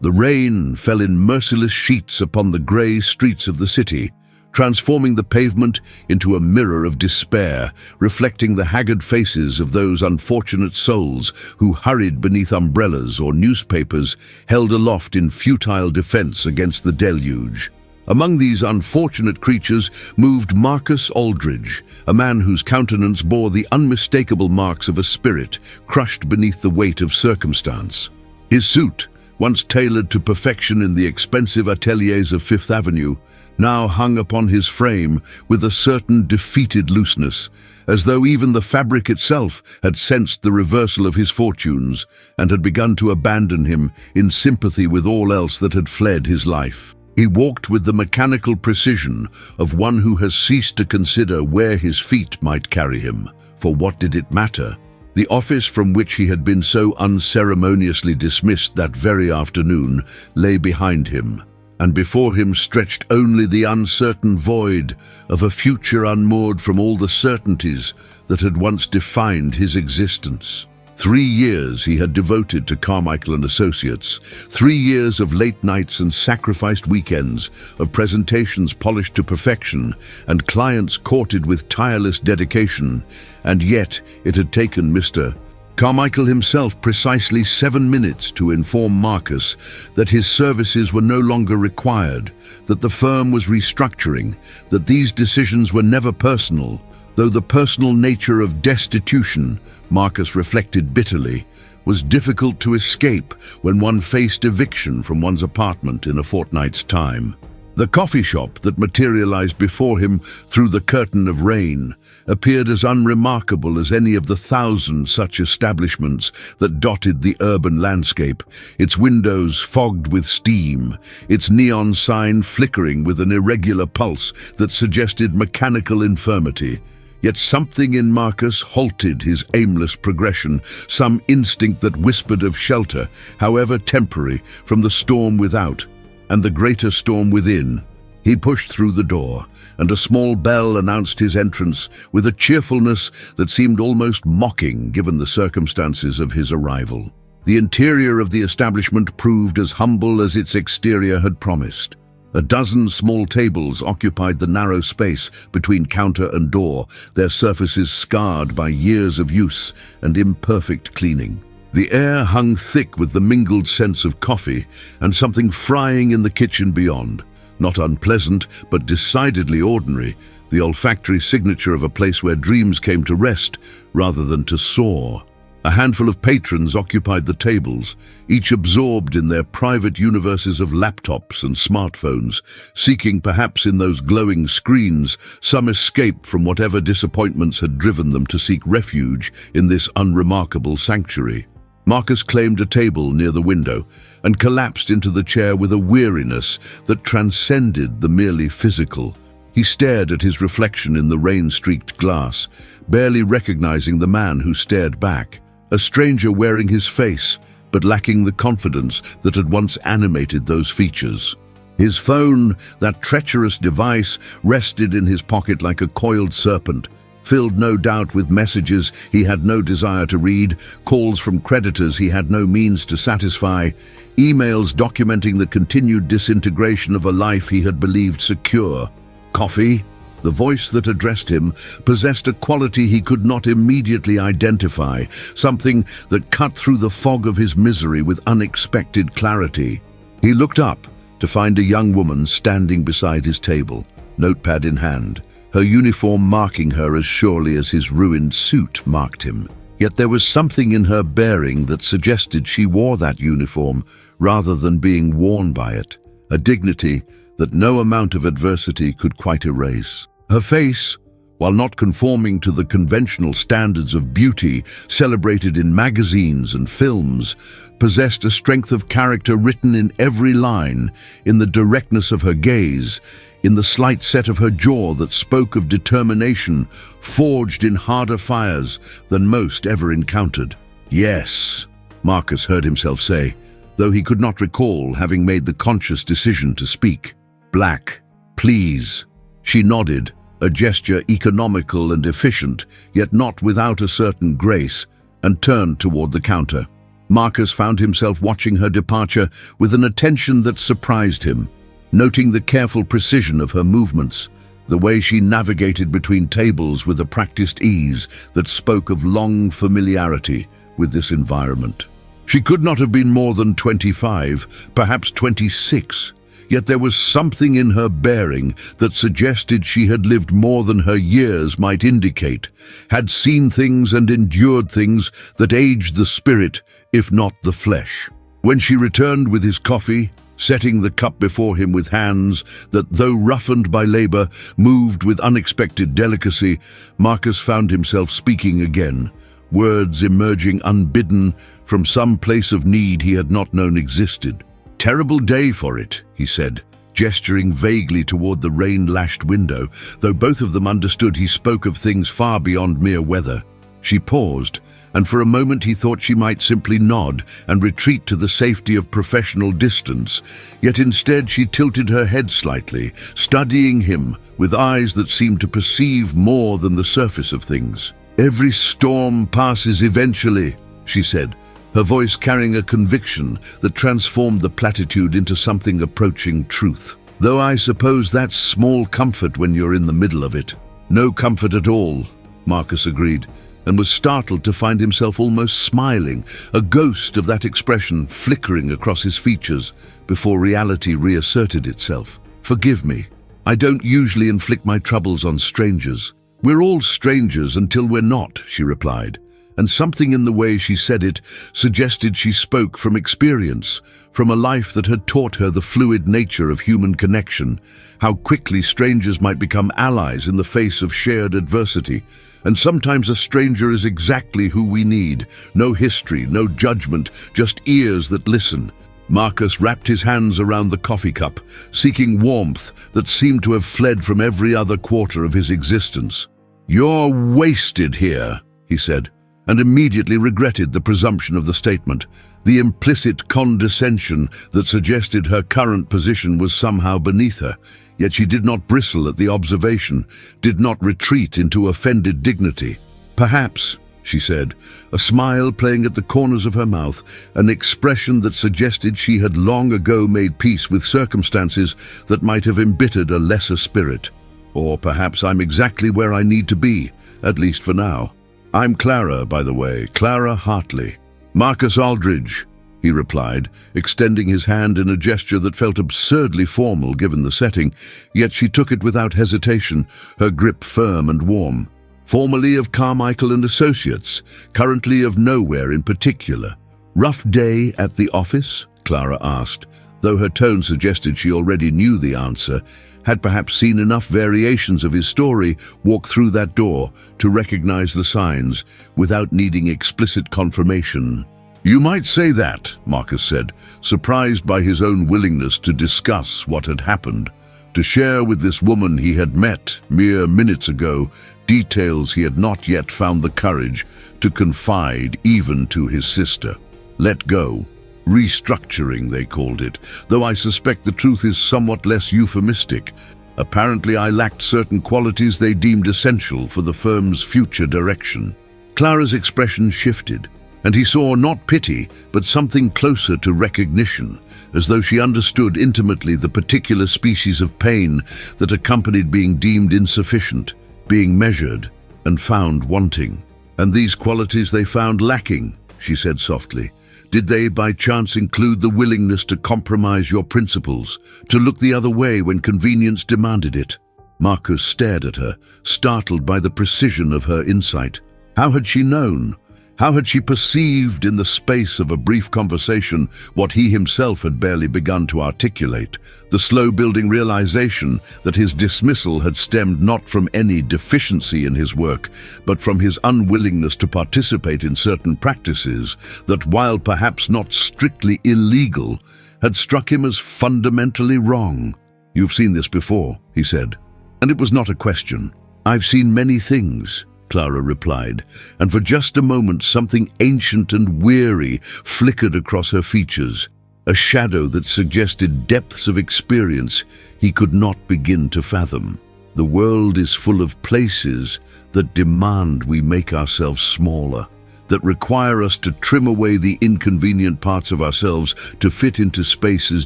The rain fell in merciless sheets upon the grey streets of the city, transforming the pavement into a mirror of despair, reflecting the haggard faces of those unfortunate souls who hurried beneath umbrellas or newspapers held aloft in futile defense against the deluge. Among these unfortunate creatures moved Marcus Aldridge, a man whose countenance bore the unmistakable marks of a spirit crushed beneath the weight of circumstance. His suit, once tailored to perfection in the expensive ateliers of Fifth Avenue, now hung upon his frame with a certain defeated looseness, as though even the fabric itself had sensed the reversal of his fortunes and had begun to abandon him in sympathy with all else that had fled his life. He walked with the mechanical precision of one who has ceased to consider where his feet might carry him, for what did it matter? The office from which he had been so unceremoniously dismissed that very afternoon lay behind him, and before him stretched only the uncertain void of a future unmoored from all the certainties that had once defined his existence. 3 years he had devoted to Carmichael and Associates, 3 years of late nights and sacrificed weekends, of presentations polished to perfection and clients courted with tireless dedication, and yet it had taken Mr. Carmichael himself precisely 7 minutes to inform Marcus that his services were no longer required, that the firm was restructuring, that these decisions were never personal, though the personal nature of destitution, Marcus reflected bitterly, was difficult to escape when one faced eviction from one's apartment in a fortnight's time. The coffee shop that materialized before him through the curtain of rain appeared as unremarkable as any of the 1,000 such establishments that dotted the urban landscape, its windows fogged with steam, its neon sign flickering with an irregular pulse that suggested mechanical infirmity. Yet something in Marcus halted his aimless progression, some instinct that whispered of shelter, however temporary, from the storm without and the greater storm within. He pushed through the door, and a small bell announced his entrance with a cheerfulness that seemed almost mocking given the circumstances of his arrival. The interior of the establishment proved as humble as its exterior had promised. A dozen small tables occupied the narrow space between counter and door, their surfaces scarred by years of use and imperfect cleaning. The air hung thick with the mingled sense of coffee and something frying in the kitchen beyond. Not unpleasant, but decidedly ordinary, the olfactory signature of a place where dreams came to rest rather than to soar. A handful of patrons occupied the tables, each absorbed in their private universes of laptops and smartphones, seeking perhaps in those glowing screens some escape from whatever disappointments had driven them to seek refuge in this unremarkable sanctuary. Marcus claimed a table near the window and collapsed into the chair with a weariness that transcended the merely physical. He stared at his reflection in the rain-streaked glass, barely recognizing the man who stared back, a stranger wearing his face, but lacking the confidence that had once animated those features. His phone, that treacherous device, rested in his pocket like a coiled serpent, filled no doubt with messages he had no desire to read, calls from creditors he had no means to satisfy, emails documenting the continued disintegration of a life he had believed secure. Coffee? The voice that addressed him possessed a quality he could not immediately identify, something that cut through the fog of his misery with unexpected clarity. He looked up to find a young woman standing beside his table, notepad in hand, her uniform marking her as surely as his ruined suit marked him. Yet there was something in her bearing that suggested she wore that uniform rather than being worn by it, a dignity that no amount of adversity could quite erase. Her face, while not conforming to the conventional standards of beauty celebrated in magazines and films, possessed a strength of character written in every line, in the directness of her gaze, in the slight set of her jaw that spoke of determination forged in harder fires than most ever encountered. "Yes," Marcus heard himself say, though he could not recall having made the conscious decision to speak. "Black, please." She nodded, a gesture economical and efficient, yet not without a certain grace, and turned toward the counter. Marcus found himself watching her departure with an attention that surprised him, noting the careful precision of her movements, the way she navigated between tables with a practiced ease that spoke of long familiarity with this environment. She could not have been more than 25, perhaps 26, yet there was something in her bearing that suggested she had lived more than her years might indicate, had seen things and endured things that aged the spirit, if not the flesh. When she returned with his coffee, setting the cup before him with hands that, though roughened by labor, moved with unexpected delicacy, Marcus found himself speaking again, words emerging unbidden from some place of need he had not known existed. "Terrible day for it," he said, gesturing vaguely toward the rain-lashed window, though both of them understood he spoke of things far beyond mere weather. She paused, and for a moment he thought she might simply nod and retreat to the safety of professional distance, yet instead she tilted her head slightly, studying him with eyes that seemed to perceive more than the surface of things. "Every storm passes eventually," she said, her voice carrying a conviction that transformed the platitude into something approaching truth. "Though I suppose that's small comfort when you're in the middle of it." "No comfort at all," Marcus agreed, and was startled to find himself almost smiling, a ghost of that expression flickering across his features before reality reasserted itself. "Forgive me. I don't usually inflict my troubles on strangers." "We're all strangers until we're not," she replied, and something in the way she said it suggested she spoke from experience, from a life that had taught her the fluid nature of human connection, how quickly strangers might become allies in the face of shared adversity. And sometimes a stranger is exactly who we need. No history, no judgment, just ears that listen. Marcus wrapped his hands around the coffee cup, seeking warmth that seemed to have fled from every other quarter of his existence. "You're wasted here," he said, and immediately regretted the presumption of the statement, the implicit condescension that suggested her current position was somehow beneath her. Yet she did not bristle at the observation, did not retreat into offended dignity. "Perhaps," she said, a smile playing at the corners of her mouth, an expression that suggested she had long ago made peace with circumstances that might have embittered a lesser spirit. "Or perhaps I'm exactly where I need to be, at least for now. I'm Clara, by the way, Clara Hartley." "Marcus Aldridge," he replied, extending his hand in a gesture that felt absurdly formal given the setting, yet she took it without hesitation, her grip firm and warm. "Formerly of Carmichael and Associates, currently of nowhere in particular." "Rough day at the office?" Clara asked, though her tone suggested she already knew the answer, had perhaps seen enough variations of his story walk through that door to recognize the signs without needing explicit confirmation. "You might say that," Marcus said, surprised by his own willingness to discuss what had happened, to share with this woman he had met mere minutes ago details he had not yet found the courage to confide even to his sister. Let go. Restructuring, they called it, though I suspect the truth is somewhat less euphemistic. Apparently I lacked certain qualities they deemed essential for the firm's future direction. Clara's expression shifted, and he saw not pity, but something closer to recognition, as though she understood intimately the particular species of pain that accompanied being deemed insufficient, being measured, and found wanting. "And these qualities they found lacking," she said softly. "Did they by chance include the willingness to compromise your principles, to look the other way when convenience demanded it?" Marcus stared at her, startled by the precision of her insight. How had she known? How had she perceived in the space of a brief conversation what he himself had barely begun to articulate? The slow-building realization that his dismissal had stemmed not from any deficiency in his work, but from his unwillingness to participate in certain practices that, while perhaps not strictly illegal, had struck him as fundamentally wrong. "You've seen this before," he said, and it was not a question. "I've seen many things," Clara replied, and for just a moment something ancient and weary flickered across her features, a shadow that suggested depths of experience he could not begin to fathom. "The world is full of places that demand we make ourselves smaller, that require us to trim away the inconvenient parts of ourselves to fit into spaces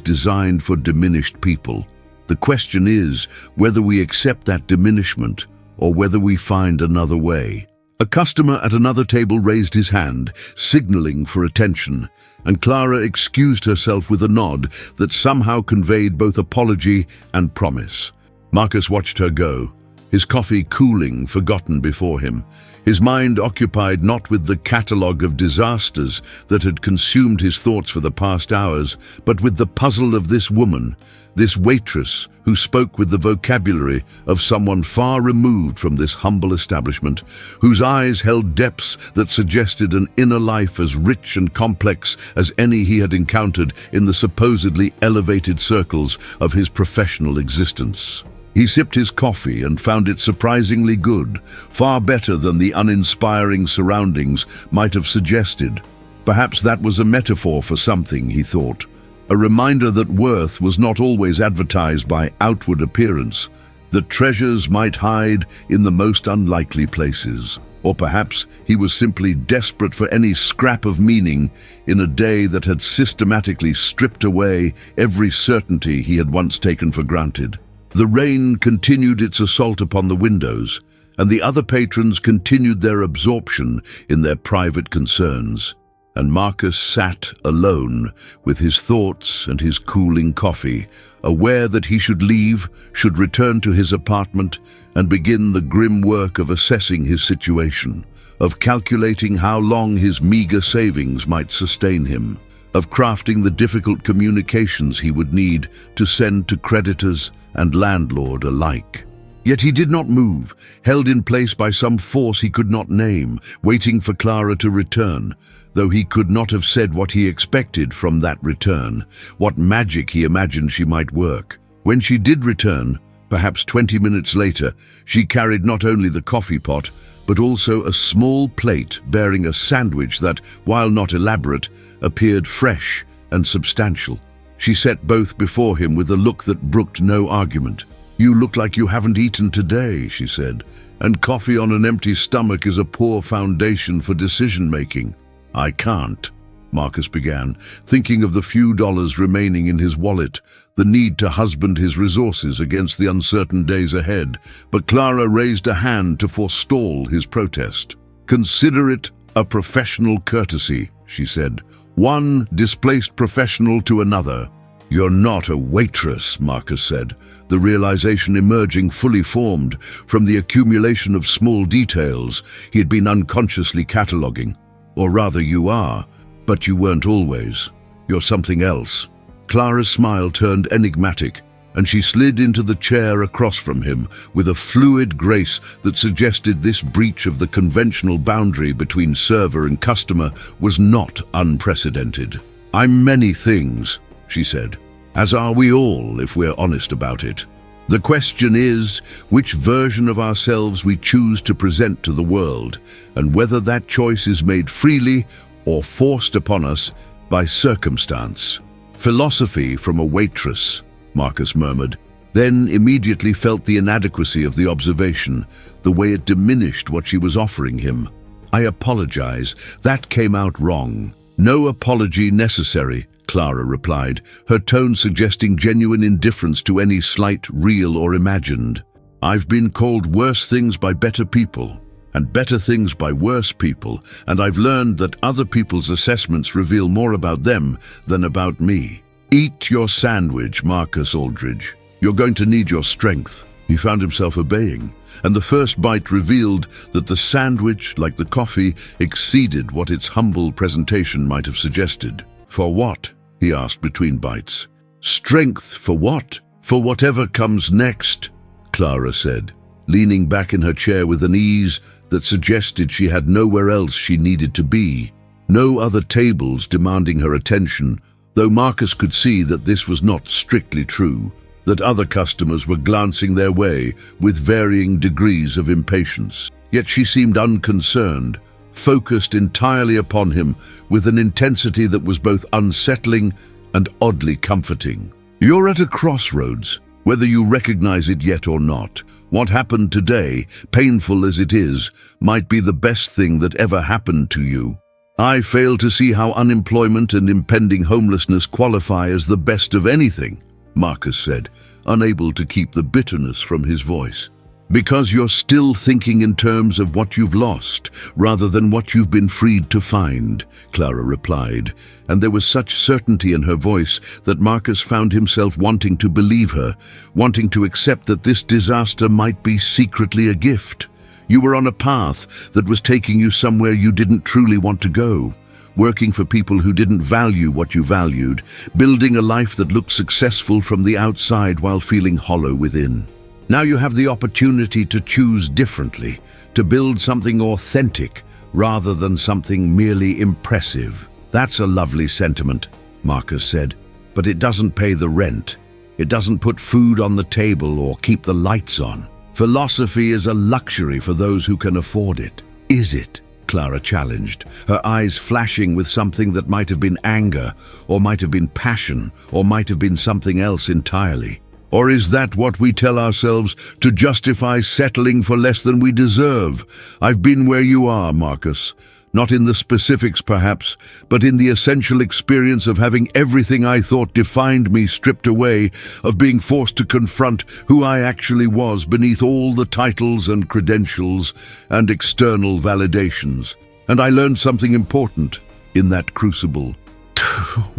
designed for diminished people. The question is whether we accept that diminishment or whether we find another way. A customer at another table raised his hand, signaling for attention, and Clara excused herself with a nod that somehow conveyed both apology and promise. Marcus watched her go, his coffee cooling, forgotten before him, his mind occupied not with the catalogue of disasters that had consumed his thoughts for the past hours, but with the puzzle of this woman, this waitress who spoke with the vocabulary of someone far removed from this humble establishment, whose eyes held depths that suggested an inner life as rich and complex as any he had encountered in the supposedly elevated circles of his professional existence. He sipped his coffee and found it surprisingly good, far better than the uninspiring surroundings might have suggested. Perhaps that was a metaphor for something, he thought. A reminder that worth was not always advertised by outward appearance, that treasures might hide in the most unlikely places. Or perhaps he was simply desperate for any scrap of meaning in a day that had systematically stripped away every certainty he had once taken for granted. The rain continued its assault upon the windows, and the other patrons continued their absorption in their private concerns. And Marcus sat alone with his thoughts and his cooling coffee, aware that he should leave, should return to his apartment, and begin the grim work of assessing his situation, of calculating how long his meager savings might sustain him, of crafting the difficult communications he would need to send to creditors and landlord alike. Yet he did not move, held in place by some force he could not name, waiting for Clara to return, though he could not have said what he expected from that return, what magic he imagined she might work. When she did return, perhaps 20 minutes later, she carried not only the coffee pot, but also a small plate bearing a sandwich that, while not elaborate, appeared fresh and substantial. She set both before him with a look that brooked no argument. "You look like you haven't eaten today," she said, "and coffee on an empty stomach is a poor foundation for decision-making." "I can't," Marcus began, thinking of the few dollars remaining in his wallet, the need to husband his resources against the uncertain days ahead, but Clara raised a hand to forestall his protest. "Consider it a professional courtesy," she said. "One displaced professional to another." "You're not a waitress," Marcus said, the realization emerging fully formed from the accumulation of small details he had been unconsciously cataloging. "Or rather, you are, but you weren't always. You're something else." Clara's smile turned enigmatic, and she slid into the chair across from him with a fluid grace that suggested this breach of the conventional boundary between server and customer was not unprecedented. "I'm many things," she said, "as are we all, if we're honest about it. The question is which version of ourselves we choose to present to the world, and whether that choice is made freely or forced upon us by circumstance." "Philosophy from a waitress," Marcus murmured, then immediately felt the inadequacy of the observation, the way it diminished what she was offering him. "I apologize, that came out wrong." "No apology necessary," Clara replied, her tone suggesting genuine indifference to any slight, real or imagined. "I've been called worse things by better people, and better things by worse people, and I've learned that other people's assessments reveal more about them than about me." "Eat your sandwich, Marcus Aldridge. You're going to need your strength." He found himself obeying, and the first bite revealed that the sandwich, like the coffee, exceeded what its humble presentation might have suggested. "For what?" he asked between bites. "Strength for what?" "For whatever comes next," Clara said, leaning back in her chair with an ease that suggested she had nowhere else she needed to be. No other tables demanding her attention, though Marcus could see that this was not strictly true, that other customers were glancing their way with varying degrees of impatience. Yet she seemed unconcerned, focused entirely upon him with an intensity that was both unsettling and oddly comforting. "You're at a crossroads," Whether you recognize it yet or not, what happened today, painful as it is, might be the best thing that ever happened to you. I fail to see how unemployment and impending homelessness qualify as the best of anything, Marcus said, unable to keep the bitterness from his voice. Because you're still thinking in terms of what you've lost, rather than what you've been freed to find, Clara replied, and there was such certainty in her voice that Marcus found himself wanting to believe her, wanting to accept that this disaster might be secretly a gift. You were on a path that was taking you somewhere you didn't truly want to go, working for people who didn't value what you valued, building a life that looked successful from the outside while feeling hollow within. Now you have the opportunity to choose differently, to build something authentic rather than something merely impressive. That's a lovely sentiment, Marcus said, but it doesn't pay the rent. It doesn't put food on the table or keep the lights on. Philosophy is a luxury for those who can afford it. Is it? Clara challenged, her eyes flashing with something that might have been anger, or might have been passion, or might have been something else entirely. Or is that what we tell ourselves to justify settling for less than we deserve? I've been where you are, Marcus. Not in the specifics, perhaps, but in the essential experience of having everything I thought defined me stripped away, of being forced to confront who I actually was beneath all the titles and credentials and external validations. And I learned something important in that crucible.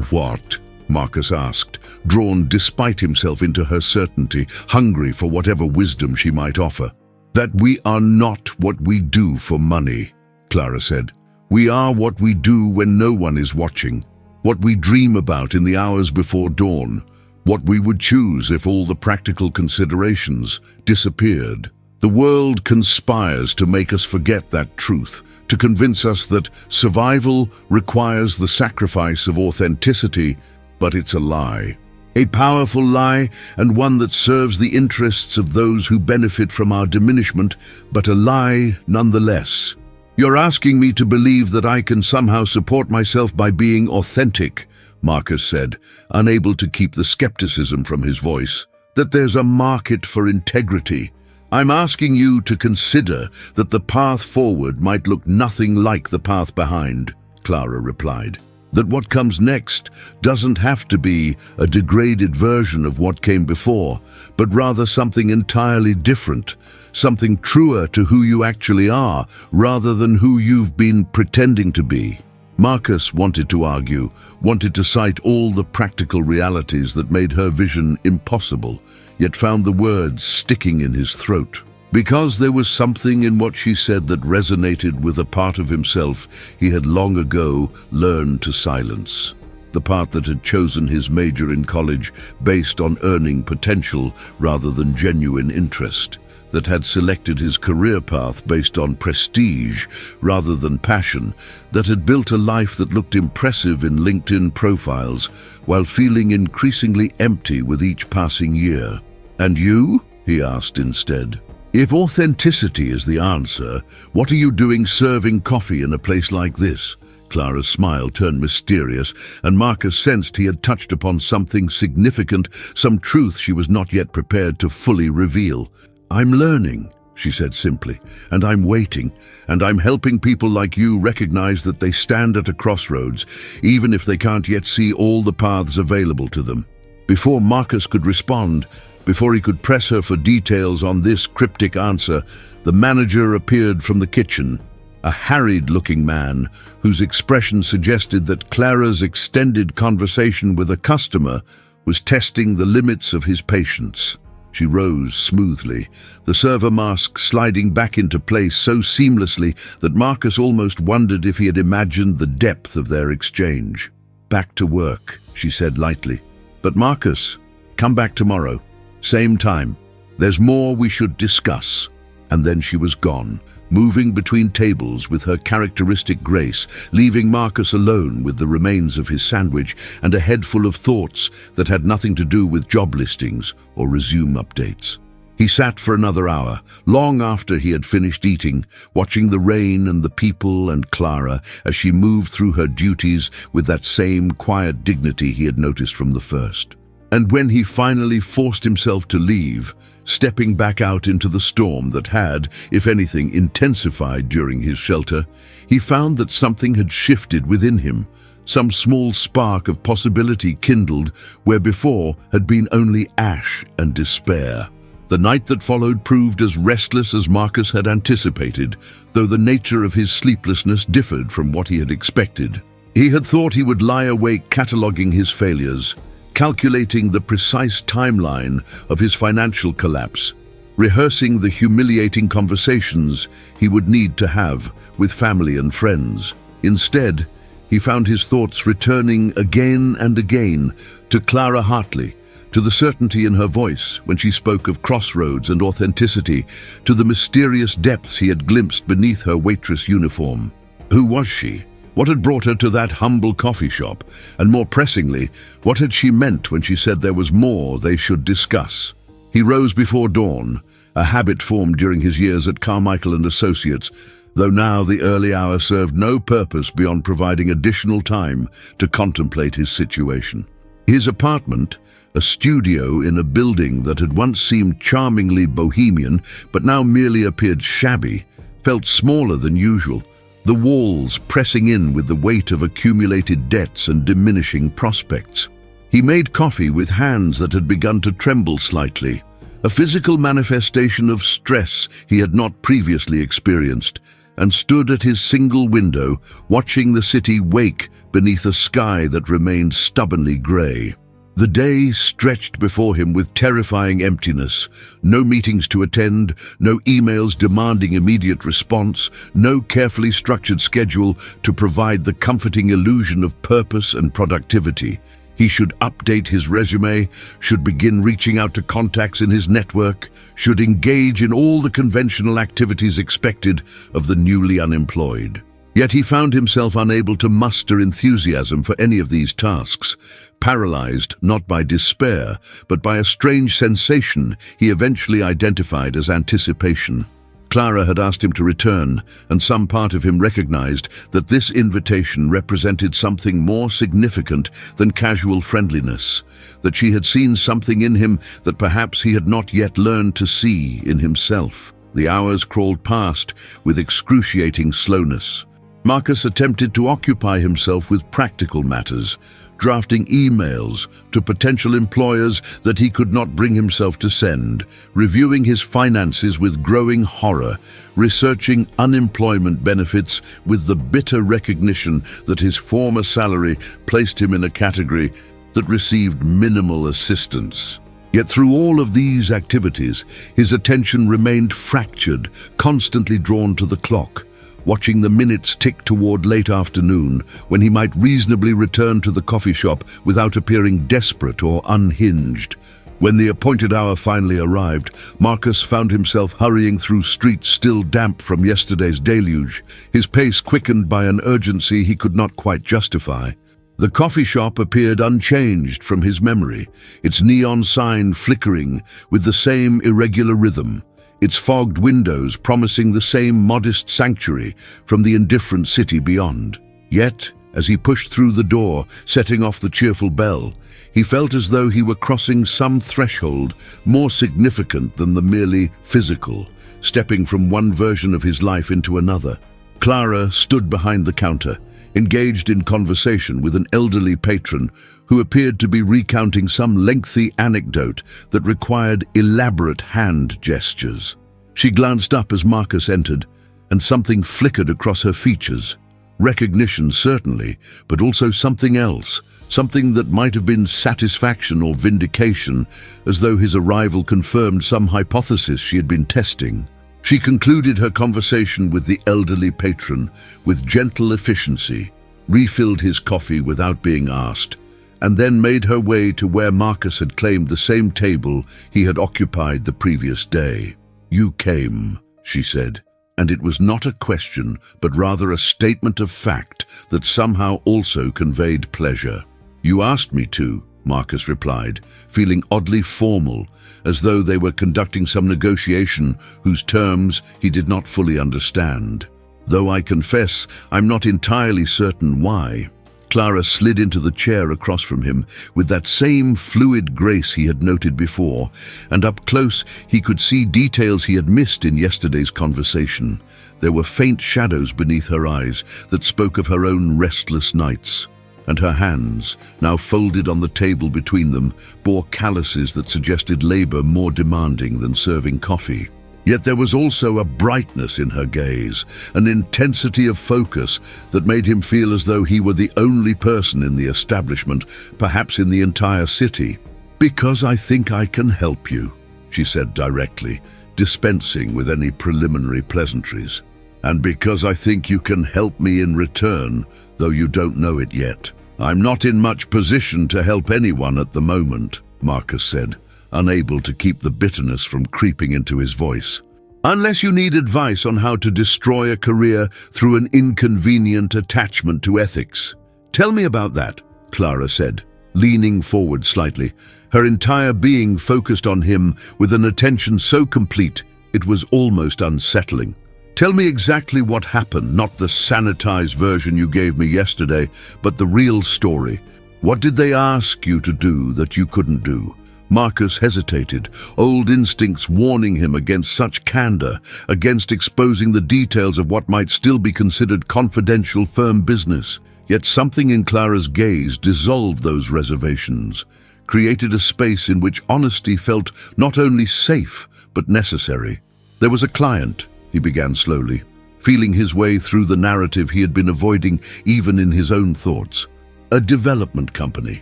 What? Marcus asked, drawn despite himself into her certainty, hungry for whatever wisdom she might offer. That we are not what we do for money, Clara said. We are what we do when no one is watching, what we dream about in the hours before dawn, what we would choose if all the practical considerations disappeared. The world conspires to make us forget that truth, to convince us that survival requires the sacrifice of authenticity. But it's a lie. A powerful lie, and one that serves the interests of those who benefit from our diminishment, but a lie nonetheless. You're asking me to believe that I can somehow support myself by being authentic, Marcus said, unable to keep the skepticism from his voice. That there's a market for integrity. I'm asking you to consider that the path forward might look nothing like the path behind, Clara replied. That what comes next doesn't have to be a degraded version of what came before, but rather something entirely different, something truer to who you actually are, rather than who you've been pretending to be. Marcus wanted to argue, wanted to cite all the practical realities that made her vision impossible, yet found the words sticking in his throat. Because there was something in what she said that resonated with a part of himself he had long ago learned to silence. The part that had chosen his major in college based on earning potential rather than genuine interest, that had selected his career path based on prestige rather than passion, that had built a life that looked impressive in LinkedIn profiles while feeling increasingly empty with each passing year. And you? He asked instead. If authenticity is the answer, what are you doing serving coffee in a place like this? Clara's smile turned mysterious, and Marcus sensed he had touched upon something significant, some truth she was not yet prepared to fully reveal. I'm learning, she said simply, and I'm waiting, and I'm helping people like you recognize that they stand at a crossroads, even if they can't yet see all the paths available to them. Before Marcus could respond, before he could press her for details on this cryptic answer, the manager appeared from the kitchen, a harried-looking man whose expression suggested that Clara's extended conversation with a customer was testing the limits of his patience. She rose smoothly, the server mask sliding back into place so seamlessly that Marcus almost wondered if he had imagined the depth of their exchange. Back to work, she said lightly. But Marcus, come back tomorrow. Same time. There's more we should discuss. And then she was gone, moving between tables with her characteristic grace, leaving Marcus alone with the remains of his sandwich and a head full of thoughts that had nothing to do with job listings or resume updates. He sat for another hour, long after he had finished eating, watching the rain and the people and Clara as she moved through her duties with that same quiet dignity he had noticed from the first. And when he finally forced himself to leave, stepping back out into the storm that had, if anything, intensified during his shelter, he found that something had shifted within him. Some small spark of possibility kindled where before had been only ash and despair. The night that followed proved as restless as Marcus had anticipated, though the nature of his sleeplessness differed from what he had expected. He had thought he would lie awake cataloguing his failures, calculating the precise timeline of his financial collapse, rehearsing the humiliating conversations he would need to have with family and friends. Instead, he found his thoughts returning again and again to Clara Hartley, to the certainty in her voice when she spoke of crossroads and authenticity, to the mysterious depths he had glimpsed beneath her waitress uniform. Who was she? What had brought her to that humble coffee shop? And more pressingly, what had she meant when she said there was more they should discuss? He rose before dawn, a habit formed during his years at Carmichael and Associates, though now the early hour served no purpose beyond providing additional time to contemplate his situation. His apartment, a studio in a building that had once seemed charmingly bohemian but now merely appeared shabby, felt smaller than usual, the walls pressing in with the weight of accumulated debts and diminishing prospects. He made coffee with hands that had begun to tremble slightly, a physical manifestation of stress he had not previously experienced, and stood at his single window, watching the city wake beneath a sky that remained stubbornly grey. The day stretched before him with terrifying emptiness. No meetings to attend, no emails demanding immediate response, no carefully structured schedule to provide the comforting illusion of purpose and productivity. He should update his resume, should begin reaching out to contacts in his network, should engage in all the conventional activities expected of the newly unemployed. Yet he found himself unable to muster enthusiasm for any of these tasks, paralyzed not by despair, but by a strange sensation he eventually identified as anticipation. Clara had asked him to return, and some part of him recognized that this invitation represented something more significant than casual friendliness, that she had seen something in him that perhaps he had not yet learned to see in himself. The hours crawled past with excruciating slowness. Marcus attempted to occupy himself with practical matters, drafting emails to potential employers that he could not bring himself to send, reviewing his finances with growing horror, researching unemployment benefits with the bitter recognition that his former salary placed him in a category that received minimal assistance. Yet through all of these activities, his attention remained fractured, constantly drawn to the clock, watching the minutes tick toward late afternoon, when he might reasonably return to the coffee shop without appearing desperate or unhinged. When the appointed hour finally arrived, Marcus found himself hurrying through streets still damp from yesterday's deluge, his pace quickened by an urgency he could not quite justify. The coffee shop appeared unchanged from his memory, its neon sign flickering with the same irregular rhythm, its fogged windows promising the same modest sanctuary from the indifferent city beyond. Yet, as he pushed through the door, setting off the cheerful bell, he felt as though he were crossing some threshold more significant than the merely physical, stepping from one version of his life into another. Clara stood behind the counter, engaged in conversation with an elderly patron who appeared to be recounting some lengthy anecdote that required elaborate hand gestures. She glanced up as Marcus entered, and something flickered across her features. Recognition, certainly, but also something else, something that might have been satisfaction or vindication, as though his arrival confirmed some hypothesis she had been testing. She concluded her conversation with the elderly patron with gentle efficiency, refilled his coffee without being asked, and then made her way to where Marcus had claimed the same table he had occupied the previous day. "You came," she said, and it was not a question, but rather a statement of fact that somehow also conveyed pleasure. "You asked me to," Marcus replied, feeling oddly formal, as though they were conducting some negotiation whose terms he did not fully understand. "Though I confess I'm not entirely certain why." Clara slid into the chair across from him with that same fluid grace he had noted before, and up close he could see details he had missed in yesterday's conversation. There were faint shadows beneath her eyes that spoke of her own restless nights, and her hands, now folded on the table between them, bore calluses that suggested labor more demanding than serving coffee. Yet there was also a brightness in her gaze, an intensity of focus that made him feel as though he were the only person in the establishment, perhaps in the entire city. "Because I think I can help you," she said directly, dispensing with any preliminary pleasantries. "And because I think you can help me in return, though you don't know it yet. I'm not in much position to help anyone at the moment," Marcus said, unable to keep the bitterness from creeping into his voice. "Unless you need advice on how to destroy a career through an inconvenient attachment to ethics." "Tell me about that," Clara said, leaning forward slightly, her entire being focused on him with an attention so complete it was almost unsettling. "Tell me exactly what happened, not the sanitized version you gave me yesterday, but the real story. What did they ask you to do that you couldn't do?" Marcus hesitated, old instincts warning him against such candor, against exposing the details of what might still be considered confidential firm business. Yet something in Clara's gaze dissolved those reservations, created a space in which honesty felt not only safe, but necessary. "There was a client," he began slowly, feeling his way through the narrative he had been avoiding even in his own thoughts. "A development company.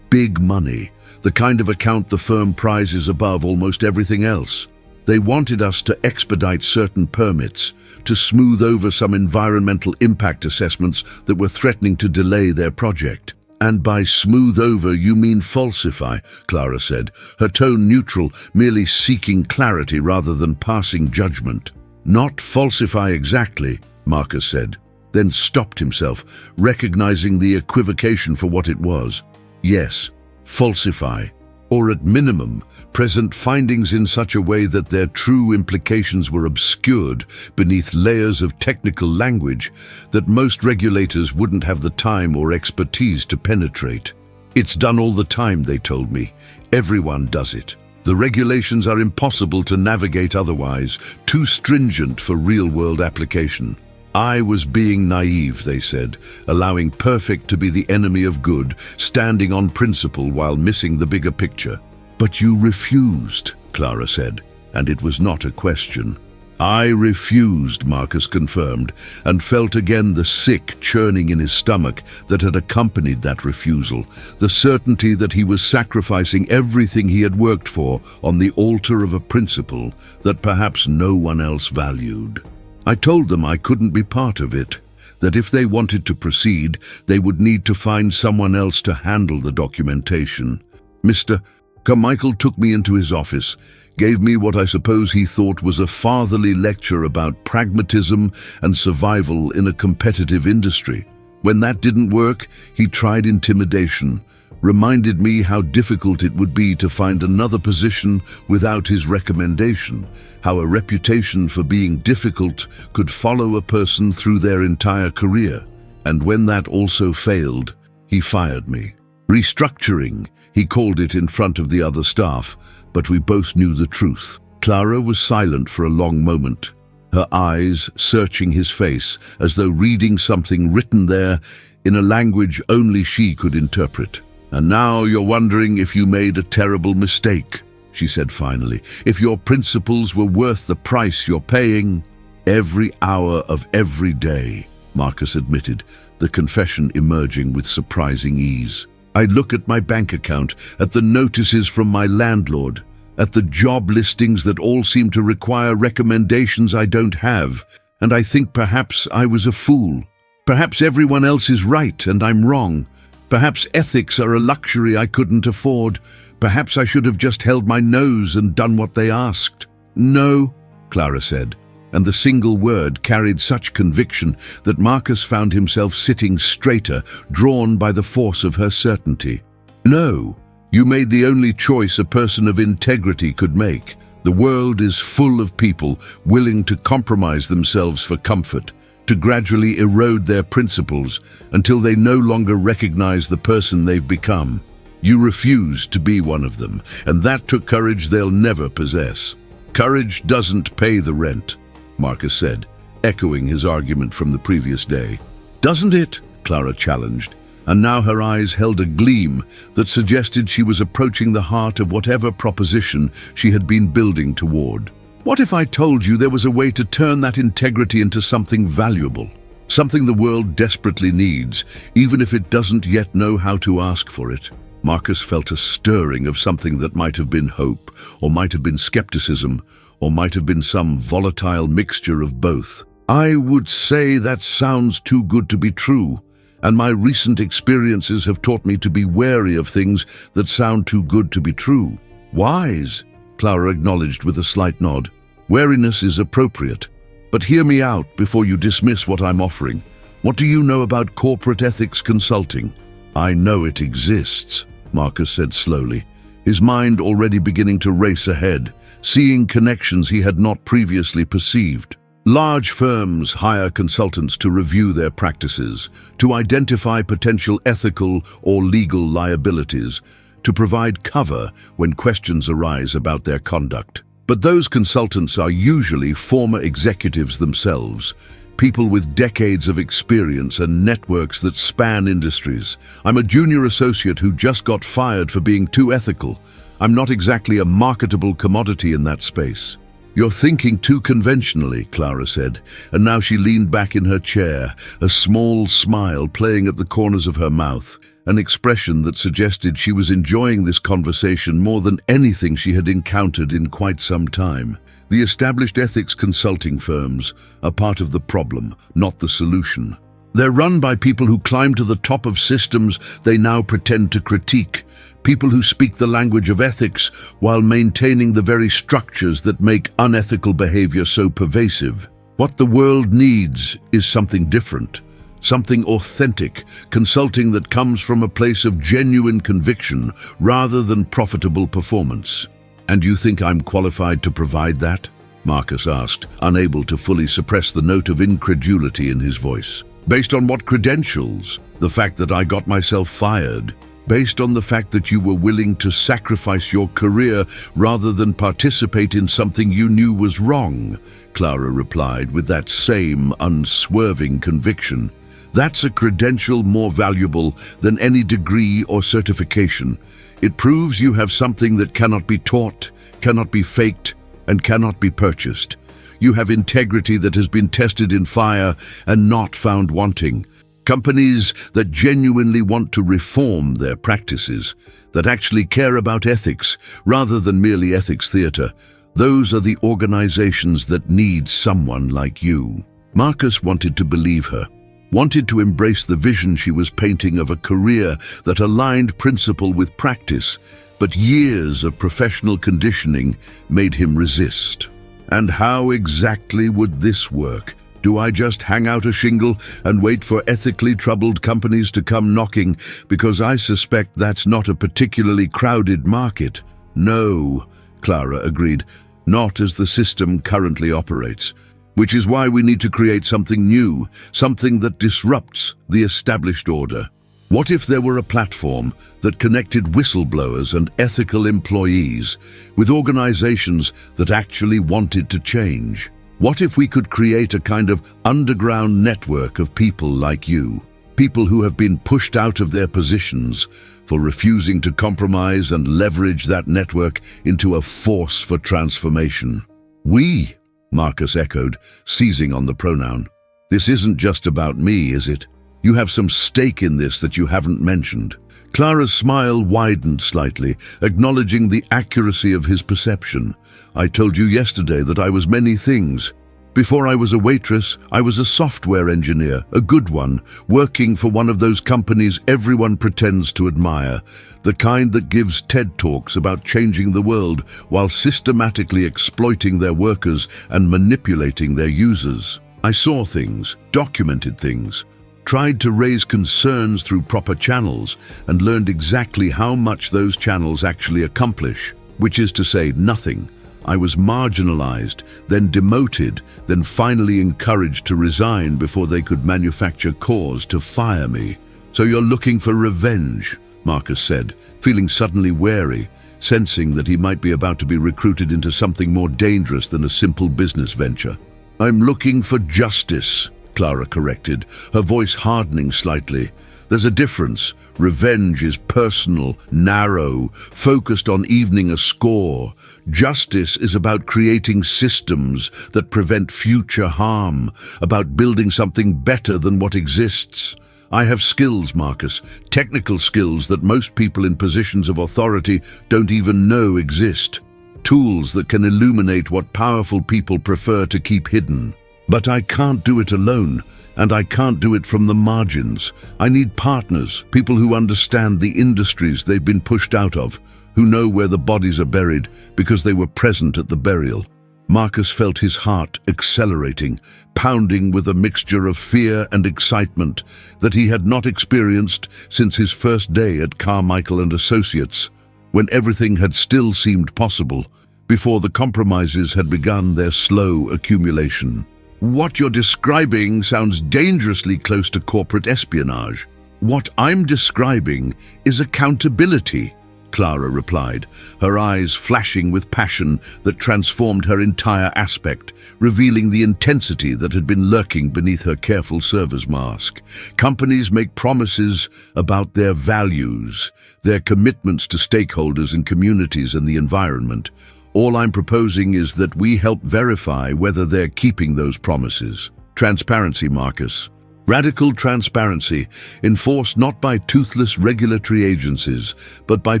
Big money. The kind of account the firm prizes above almost everything else. They wanted us to expedite certain permits, to smooth over some environmental impact assessments that were threatening to delay their project." "And by smooth over you mean falsify," Clara said, her tone neutral, merely seeking clarity rather than passing judgment. "Not falsify exactly," Marcus said, then stopped himself, recognizing the equivocation for what it was. "Yes, falsify, or at minimum, present findings in such a way that their true implications were obscured beneath layers of technical language that most regulators wouldn't have the time or expertise to penetrate. It's done all the time, they told me. Everyone does it. The regulations are impossible to navigate otherwise, too stringent for real-world application. I was being naive, they said, allowing perfect to be the enemy of good, standing on principle while missing the bigger picture. But you refused, Clara said, and it was not a question. I refused, Marcus confirmed, and felt again the sick churning in his stomach that had accompanied that refusal, the certainty that he was sacrificing everything he had worked for on the altar of a principle that perhaps no one else valued. I told them I couldn't be part of it, that if they wanted to proceed, they would need to find someone else to handle the documentation. Mr. Carmichael took me into his office, gave me what I suppose he thought was a fatherly lecture about pragmatism and survival in a competitive industry. When that didn't work, he tried intimidation, reminded me how difficult it would be to find another position without his recommendation, how a reputation for being difficult could follow a person through their entire career. And when that also failed, he fired me. Restructuring, he called it in front of the other staff, but we both knew the truth. Clara was silent for a long moment, her eyes searching his face as though reading something written there in a language only she could interpret. "And now you're wondering if you made a terrible mistake," she said finally. "If your principles were worth the price you're paying." "Every hour of every day," Marcus admitted, the confession emerging with surprising ease. "I look at my bank account, at the notices from my landlord, at the job listings that all seem to require recommendations I don't have, and I think perhaps I was a fool. Perhaps everyone else is right and I'm wrong. Perhaps ethics are a luxury I couldn't afford. Perhaps I should have just held my nose and done what they asked." "No," Clara said, and the single word carried such conviction that Marcus found himself sitting straighter, drawn by the force of her certainty. "No, you made the only choice a person of integrity could make. The world is full of people willing to compromise themselves for comfort, to gradually erode their principles until they no longer recognize the person they've become. You refused to be one of them, and that took courage they'll never possess. Courage doesn't pay the rent, Marcus said, echoing his argument from the previous day. Doesn't it? Clara challenged, and now her eyes held a gleam that suggested she was approaching the heart of whatever proposition she had been building toward. What if I told you there was a way to turn that integrity into something valuable? Something the world desperately needs, even if it doesn't yet know how to ask for it. Marcus felt a stirring of something that might have been hope, or might have been skepticism, or might have been some volatile mixture of both. I would say that sounds too good to be true, and my recent experiences have taught me to be wary of things that sound too good to be true. Wise, Clara acknowledged with a slight nod. Wariness is appropriate. But hear me out before you dismiss what I'm offering. What do you know about corporate ethics consulting? I know it exists, Marcus said slowly, his mind already beginning to race ahead, seeing connections he had not previously perceived. Large firms hire consultants to review their practices, to identify potential ethical or legal liabilities, to provide cover when questions arise about their conduct. But those consultants are usually former executives themselves, people with decades of experience and networks that span industries. I'm a junior associate who just got fired for being too ethical. I'm not exactly a marketable commodity in that space. You're thinking too conventionally, Clara said, and now she leaned back in her chair, a small smile playing at the corners of her mouth, an expression that suggested she was enjoying this conversation more than anything she had encountered in quite some time. The established ethics consulting firms are part of the problem, not the solution. They're run by people who climb to the top of systems they now pretend to critique, people who speak the language of ethics while maintaining the very structures that make unethical behavior so pervasive. What the world needs is something different, something authentic, consulting that comes from a place of genuine conviction rather than profitable performance. And you think I'm qualified to provide that? Marcus asked, unable to fully suppress the note of incredulity in his voice. Based on what credentials? The fact that I got myself fired? Based on the fact that you were willing to sacrifice your career rather than participate in something you knew was wrong? Clara replied with that same unswerving conviction. That's a credential more valuable than any degree or certification. It proves you have something that cannot be taught, cannot be faked, and cannot be purchased. You have integrity that has been tested in fire and not found wanting. Companies that genuinely want to reform their practices, that actually care about ethics rather than merely ethics theater, those are the organizations that need someone like you. Marcus wanted to believe her, wanted to embrace the vision she was painting of a career that aligned principle with practice, but years of professional conditioning made him resist. And how exactly would this work? Do I just hang out a shingle and wait for ethically troubled companies to come knocking? Because I suspect that's not a particularly crowded market. No, Clara agreed, not as the system currently operates. Which is why we need to create something new, something that disrupts the established order. What if there were a platform that connected whistleblowers and ethical employees with organizations that actually wanted to change? What if we could create a kind of underground network of people like you, people who have been pushed out of their positions for refusing to compromise and leverage that network into a force for transformation? We, Marcus echoed, seizing on the pronoun. This isn't just about me, is it? You have some stake in this that you haven't mentioned. Clara's smile widened slightly, acknowledging the accuracy of his perception. I told you yesterday that I was many things. Before I was a waitress, I was a software engineer, a good one, working for one of those companies everyone pretends to admire, the kind that gives TED Talks about changing the world while systematically exploiting their workers and manipulating their users. I saw things, documented things, tried to raise concerns through proper channels, and learned exactly how much those channels actually accomplish, which is to say nothing. I was marginalized, then demoted, then finally encouraged to resign before they could manufacture cause to fire me. So you're looking for revenge, Marcus said, feeling suddenly wary, sensing that he might be about to be recruited into something more dangerous than a simple business venture. I'm looking for justice, Clara corrected, her voice hardening slightly. There's a difference. Revenge is personal, narrow, focused on evening a score. Justice is about creating systems that prevent future harm, about building something better than what exists. I have skills, Marcus, technical skills that most people in positions of authority don't even know exist. Tools that can illuminate what powerful people prefer to keep hidden. But I can't do it alone, and I can't do it from the margins. I need partners, people who understand the industries they've been pushed out of, who know where the bodies are buried because they were present at the burial. Marcus felt his heart accelerating, pounding with a mixture of fear and excitement that he had not experienced since his first day at Carmichael and Associates, when everything had still seemed possible, before the compromises had begun their slow accumulation. What you're describing sounds dangerously close to corporate espionage. What I'm describing is accountability, Clara replied, her eyes flashing with passion that transformed her entire aspect, revealing the intensity that had been lurking beneath her careful server's mask. Companies make promises about their values, their commitments to stakeholders and communities and the environment. All I'm proposing is that we help verify whether they're keeping those promises. Transparency, Marcus. Radical transparency, enforced not by toothless regulatory agencies, but by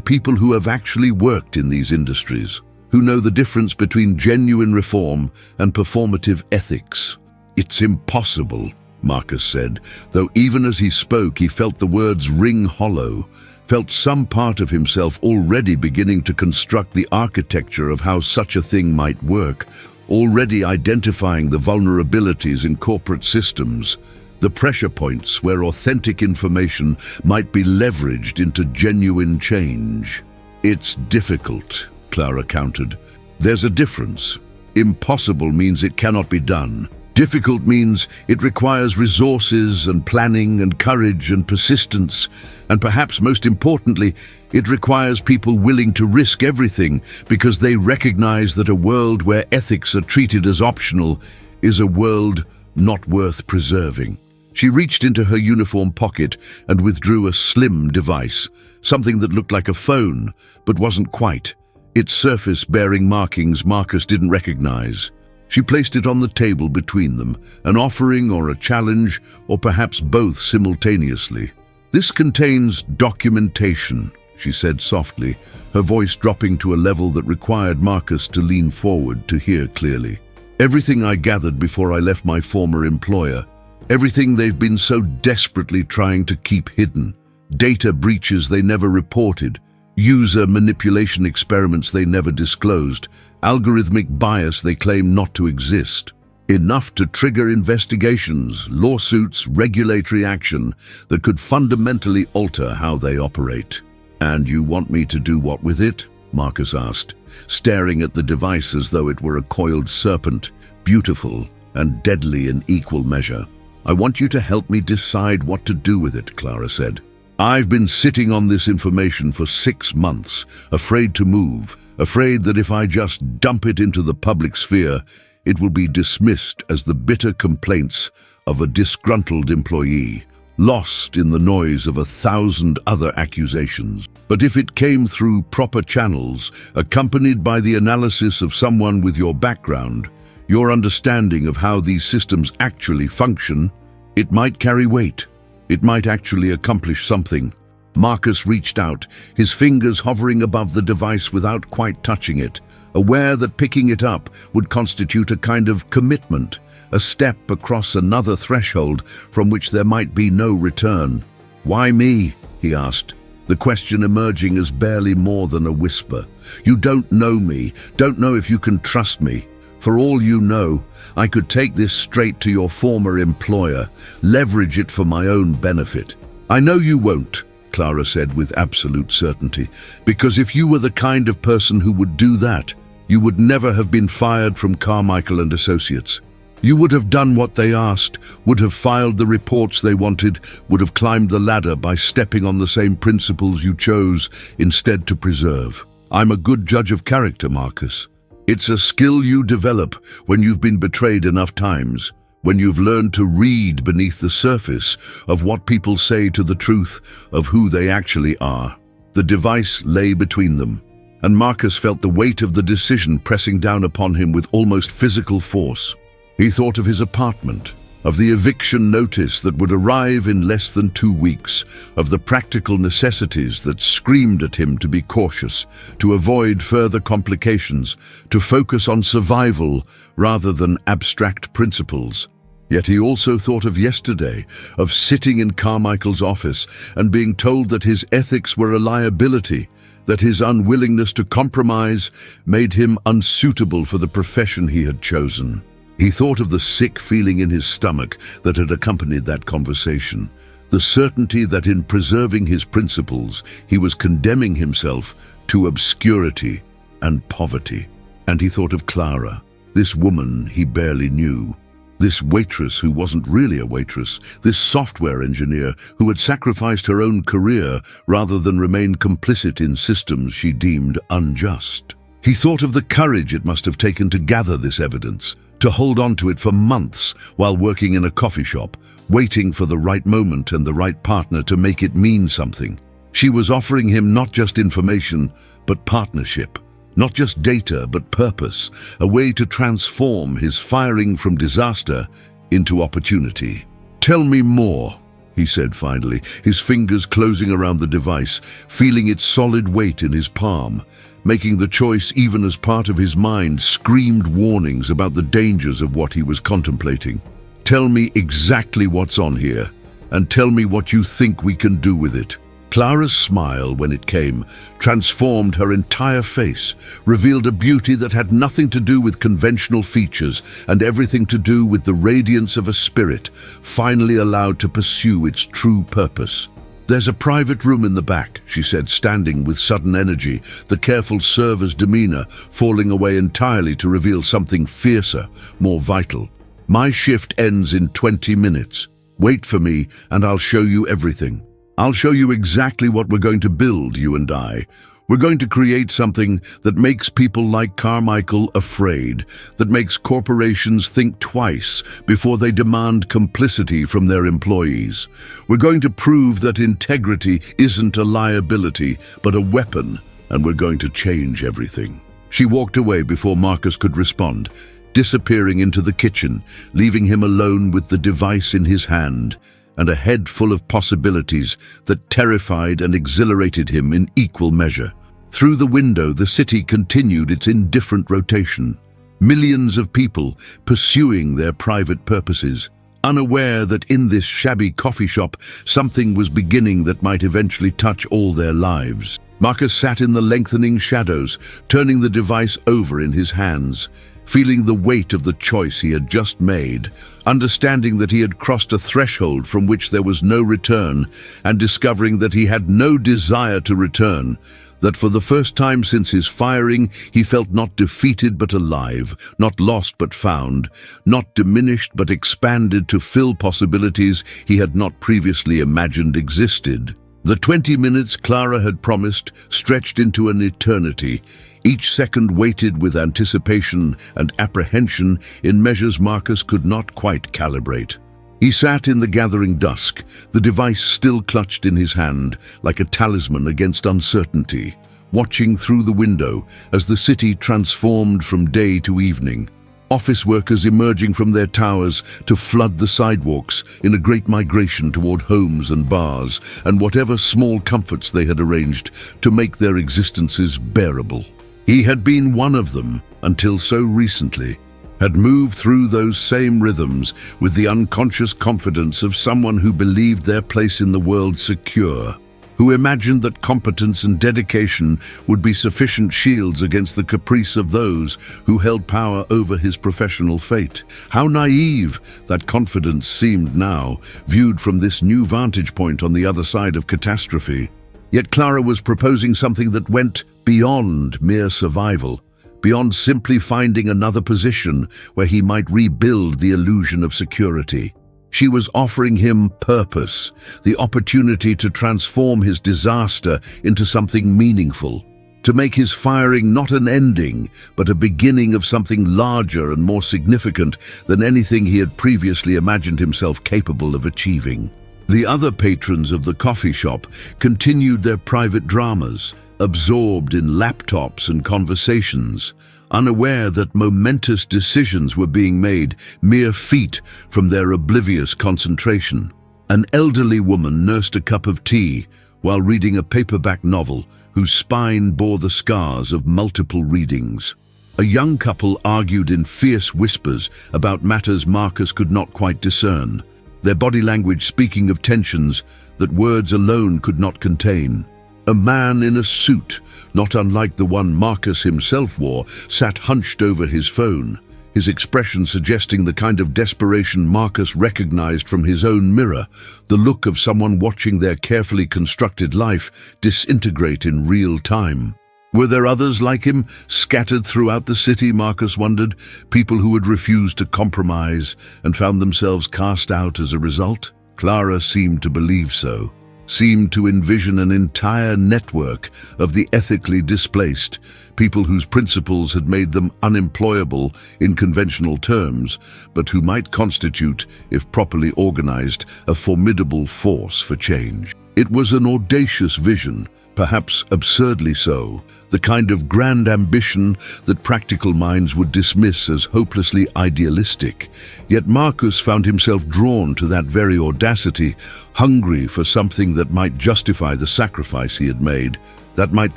people who have actually worked in these industries, who know the difference between genuine reform and performative ethics. It's impossible, Marcus said, though even as he spoke he felt the words ring hollow, felt some part of himself already beginning to construct the architecture of how such a thing might work, already identifying the vulnerabilities in corporate systems, the pressure points where authentic information might be leveraged into genuine change. It's difficult, Clara countered. There's a difference. Impossible means it cannot be done. Difficult means it requires resources and planning and courage and persistence, and perhaps most importantly, it requires people willing to risk everything because they recognize that a world where ethics are treated as optional is a world not worth preserving. She reached into her uniform pocket and withdrew a slim device, something that looked like a phone, but wasn't quite, its surface bearing markings Marcus didn't recognize. She placed it on the table between them, an offering or a challenge, or perhaps both simultaneously. "This contains documentation," she said softly, her voice dropping to a level that required Marcus to lean forward to hear clearly. "Everything I gathered before I left my former employer. Everything they've been so desperately trying to keep hidden. Data breaches they never reported. User manipulation experiments they never disclosed. Algorithmic bias they claim not to exist. Enough to trigger investigations, lawsuits, regulatory action that could fundamentally alter how they operate." "And you want me to do what with it?" Marcus asked, staring at the device as though it were a coiled serpent, beautiful and deadly in equal measure. "I want you to help me decide what to do with it," Clara said. "I've been sitting on this information for 6 months, afraid to move, afraid that if I just dump it into the public sphere, it will be dismissed as the bitter complaints of a disgruntled employee, lost in the noise of 1,000 other accusations. But if it came through proper channels, accompanied by the analysis of someone with your background, your understanding of how these systems actually function, it might carry weight. It might actually accomplish something." Marcus reached out, his fingers hovering above the device without quite touching it, aware that picking it up would constitute a kind of commitment, a step across another threshold from which there might be no return. "Why me?" he asked, the question emerging as barely more than a whisper. "You don't know me, don't know if you can trust me. For all you know, I could take this straight to your former employer, leverage it for my own benefit." "I know you won't," Clara said with absolute certainty, "because if you were the kind of person who would do that, you would never have been fired from Carmichael and Associates. You would have done what they asked, would have filed the reports they wanted, would have climbed the ladder by stepping on the same principles you chose instead to preserve. I'm a good judge of character, Marcus. It's a skill you develop when you've been betrayed enough times, when you've learned to read beneath the surface of what people say to the truth of who they actually are. The device lay between them, and Marcus felt the weight of the decision pressing down upon him with almost physical force. He thought of his apartment, of the eviction notice that would arrive in less than 2 weeks, of the practical necessities that screamed at him to be cautious, to avoid further complications, to focus on survival rather than abstract principles. Yet he also thought of yesterday, of sitting in Carmichael's office and being told that his ethics were a liability, that his unwillingness to compromise made him unsuitable for the profession he had chosen. He thought of the sick feeling in his stomach that had accompanied that conversation, the certainty that in preserving his principles, he was condemning himself to obscurity and poverty. And he thought of Clara, this woman he barely knew, this waitress who wasn't really a waitress, this software engineer who had sacrificed her own career rather than remain complicit in systems she deemed unjust. He thought of the courage it must have taken to gather this evidence, to hold on to it for months while working in a coffee shop, waiting for the right moment and the right partner to make it mean something. She was offering him not just information, but partnership. Not just data, but purpose, a way to transform his firing from disaster into opportunity. "Tell me more," he said finally, his fingers closing around the device, feeling its solid weight in his palm. Making the choice even as part of his mind screamed warnings about the dangers of what he was contemplating. "Tell me exactly what's on here, and tell me what you think we can do with it." Clara's smile, when it came, transformed her entire face, revealed a beauty that had nothing to do with conventional features and everything to do with the radiance of a spirit, finally allowed to pursue its true purpose. "There's a private room in the back," she said, standing with sudden energy, the careful server's demeanor falling away entirely to reveal something fiercer, more vital. "My shift ends in 20 minutes. Wait for me and I'll show you everything. I'll show you exactly what we're going to build, you and I. We're going to create something that makes people like Carmichael afraid, that makes corporations think twice before they demand complicity from their employees. We're going to prove that integrity isn't a liability, but a weapon, and we're going to change everything." She walked away before Marcus could respond, disappearing into the kitchen, leaving him alone with the device in his hand, and a head full of possibilities that terrified and exhilarated him in equal measure. Through the window, the city continued its indifferent rotation. Millions of people pursuing their private purposes, unaware that in this shabby coffee shop something was beginning that might eventually touch all their lives. Marcus sat in the lengthening shadows, turning the device over in his hands, feeling the weight of the choice he had just made, understanding that he had crossed a threshold from which there was no return, and discovering that he had no desire to return, that for the first time since his firing, he felt not defeated but alive, not lost but found, not diminished but expanded to fill possibilities he had not previously imagined existed. The 20 minutes Clara had promised stretched into an eternity, each second weighted with anticipation and apprehension in measures Marcus could not quite calibrate. He sat in the gathering dusk, the device still clutched in his hand like a talisman against uncertainty, watching through the window as the city transformed from day to evening. Office workers emerging from their towers to flood the sidewalks in a great migration toward homes and bars and whatever small comforts they had arranged to make their existences bearable. He had been one of them until so recently, had moved through those same rhythms with the unconscious confidence of someone who believed their place in the world secure, who imagined that competence and dedication would be sufficient shields against the caprice of those who held power over his professional fate. How naive that confidence seemed now, viewed from this new vantage point on the other side of catastrophe. Yet Clara was proposing something that went beyond mere survival, beyond simply finding another position where he might rebuild the illusion of security. She was offering him purpose, the opportunity to transform his disaster into something meaningful, to make his firing not an ending, but a beginning of something larger and more significant than anything he had previously imagined himself capable of achieving. The other patrons of the coffee shop continued their private dramas, absorbed in laptops and conversations, unaware that momentous decisions were being made mere feet from their oblivious concentration. An elderly woman nursed a cup of tea while reading a paperback novel whose spine bore the scars of multiple readings. A young couple argued in fierce whispers about matters Marcus could not quite discern, their body language speaking of tensions that words alone could not contain. A man in a suit, not unlike the one Marcus himself wore, sat hunched over his phone, his expression suggesting the kind of desperation Marcus recognized from his own mirror, the look of someone watching their carefully constructed life disintegrate in real time. Were there others like him, scattered throughout the city, Marcus wondered, people who had refused to compromise and found themselves cast out as a result? Clara seemed to believe so, seemed to envision an entire network of the ethically displaced, people whose principles had made them unemployable in conventional terms, but who might constitute, if properly organized, a formidable force for change. It was an audacious vision, perhaps absurdly so, the kind of grand ambition that practical minds would dismiss as hopelessly idealistic. Yet Marcus found himself drawn to that very audacity, hungry for something that might justify the sacrifice he had made, that might